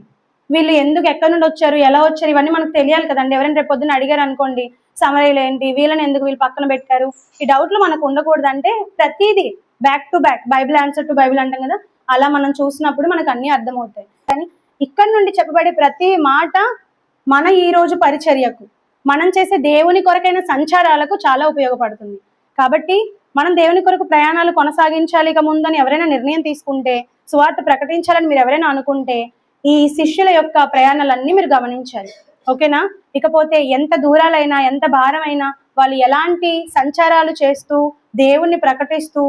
వీళ్ళు ఎందుకు ఎక్కడి నుండి వచ్చారు, ఎలా వచ్చారు, ఇవన్నీ మనకు తెలియాలి కదండి. ఎవరైనా రేపు పొద్దున్న అడిగారు అనుకోండి సమరయులు ఏంటి, వీళ్ళని ఎందుకు వీళ్ళు పక్కన పెట్టారు, ఈ డౌట్లు మనకు ఉండకూడదు. అంటే ప్రతిదీ back to back, Bible answer to Bible అంటాం కదా, అలా మనం చూసినప్పుడు మనకు అన్ని అర్థమవుతాయి. కానీ ఇక్కడ నుండి చెప్పబడే ప్రతి మాట మన ఈ రోజు పరిచర్యకు, మనం చేసే దేవుని కొరకైన సంచారాలకు చాలా ఉపయోగపడుతుంది. కాబట్టి మనం దేవుని కొరకు ప్రయాణాలు కొనసాగించాలి ఇక ముందని ఎవరైనా నిర్ణయం తీసుకుంటే, సువార్త ప్రకటించాలని మీరు ఎవరైనా అనుకుంటే ఈ శిష్యుల యొక్క ప్రయాణాలన్నీ మీరు గమనించాలి. ఓకేనా? ఇకపోతే ఎంత దూరాలైనా ఎంత భారమైనా వాళ్ళు ఎలాంటి సంచారాలు చేస్తూ దేవుణ్ణి ప్రకటిస్తూ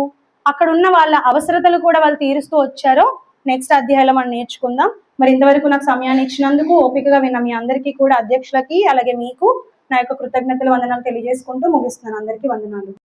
అక్కడ ఉన్న వాళ్ళ అవసరతలు కూడా వాళ్ళు తీరుస్తూ వచ్చారో నెక్స్ట్ అధ్యాయంలో మనం నేర్చుకుందాం. మరి ఇంతవరకు నాకు సమయాన్ని ఇచ్చినందుకు, ఓపికగా విన్న మీ అందరికీ కూడా, అధ్యక్షులకి అలాగే మీకు నా యొక్క కృతజ్ఞతలు వందనాలు తెలియజేసుకుంటూ ముగిస్తున్నాను. అందరికీ వందనాలు.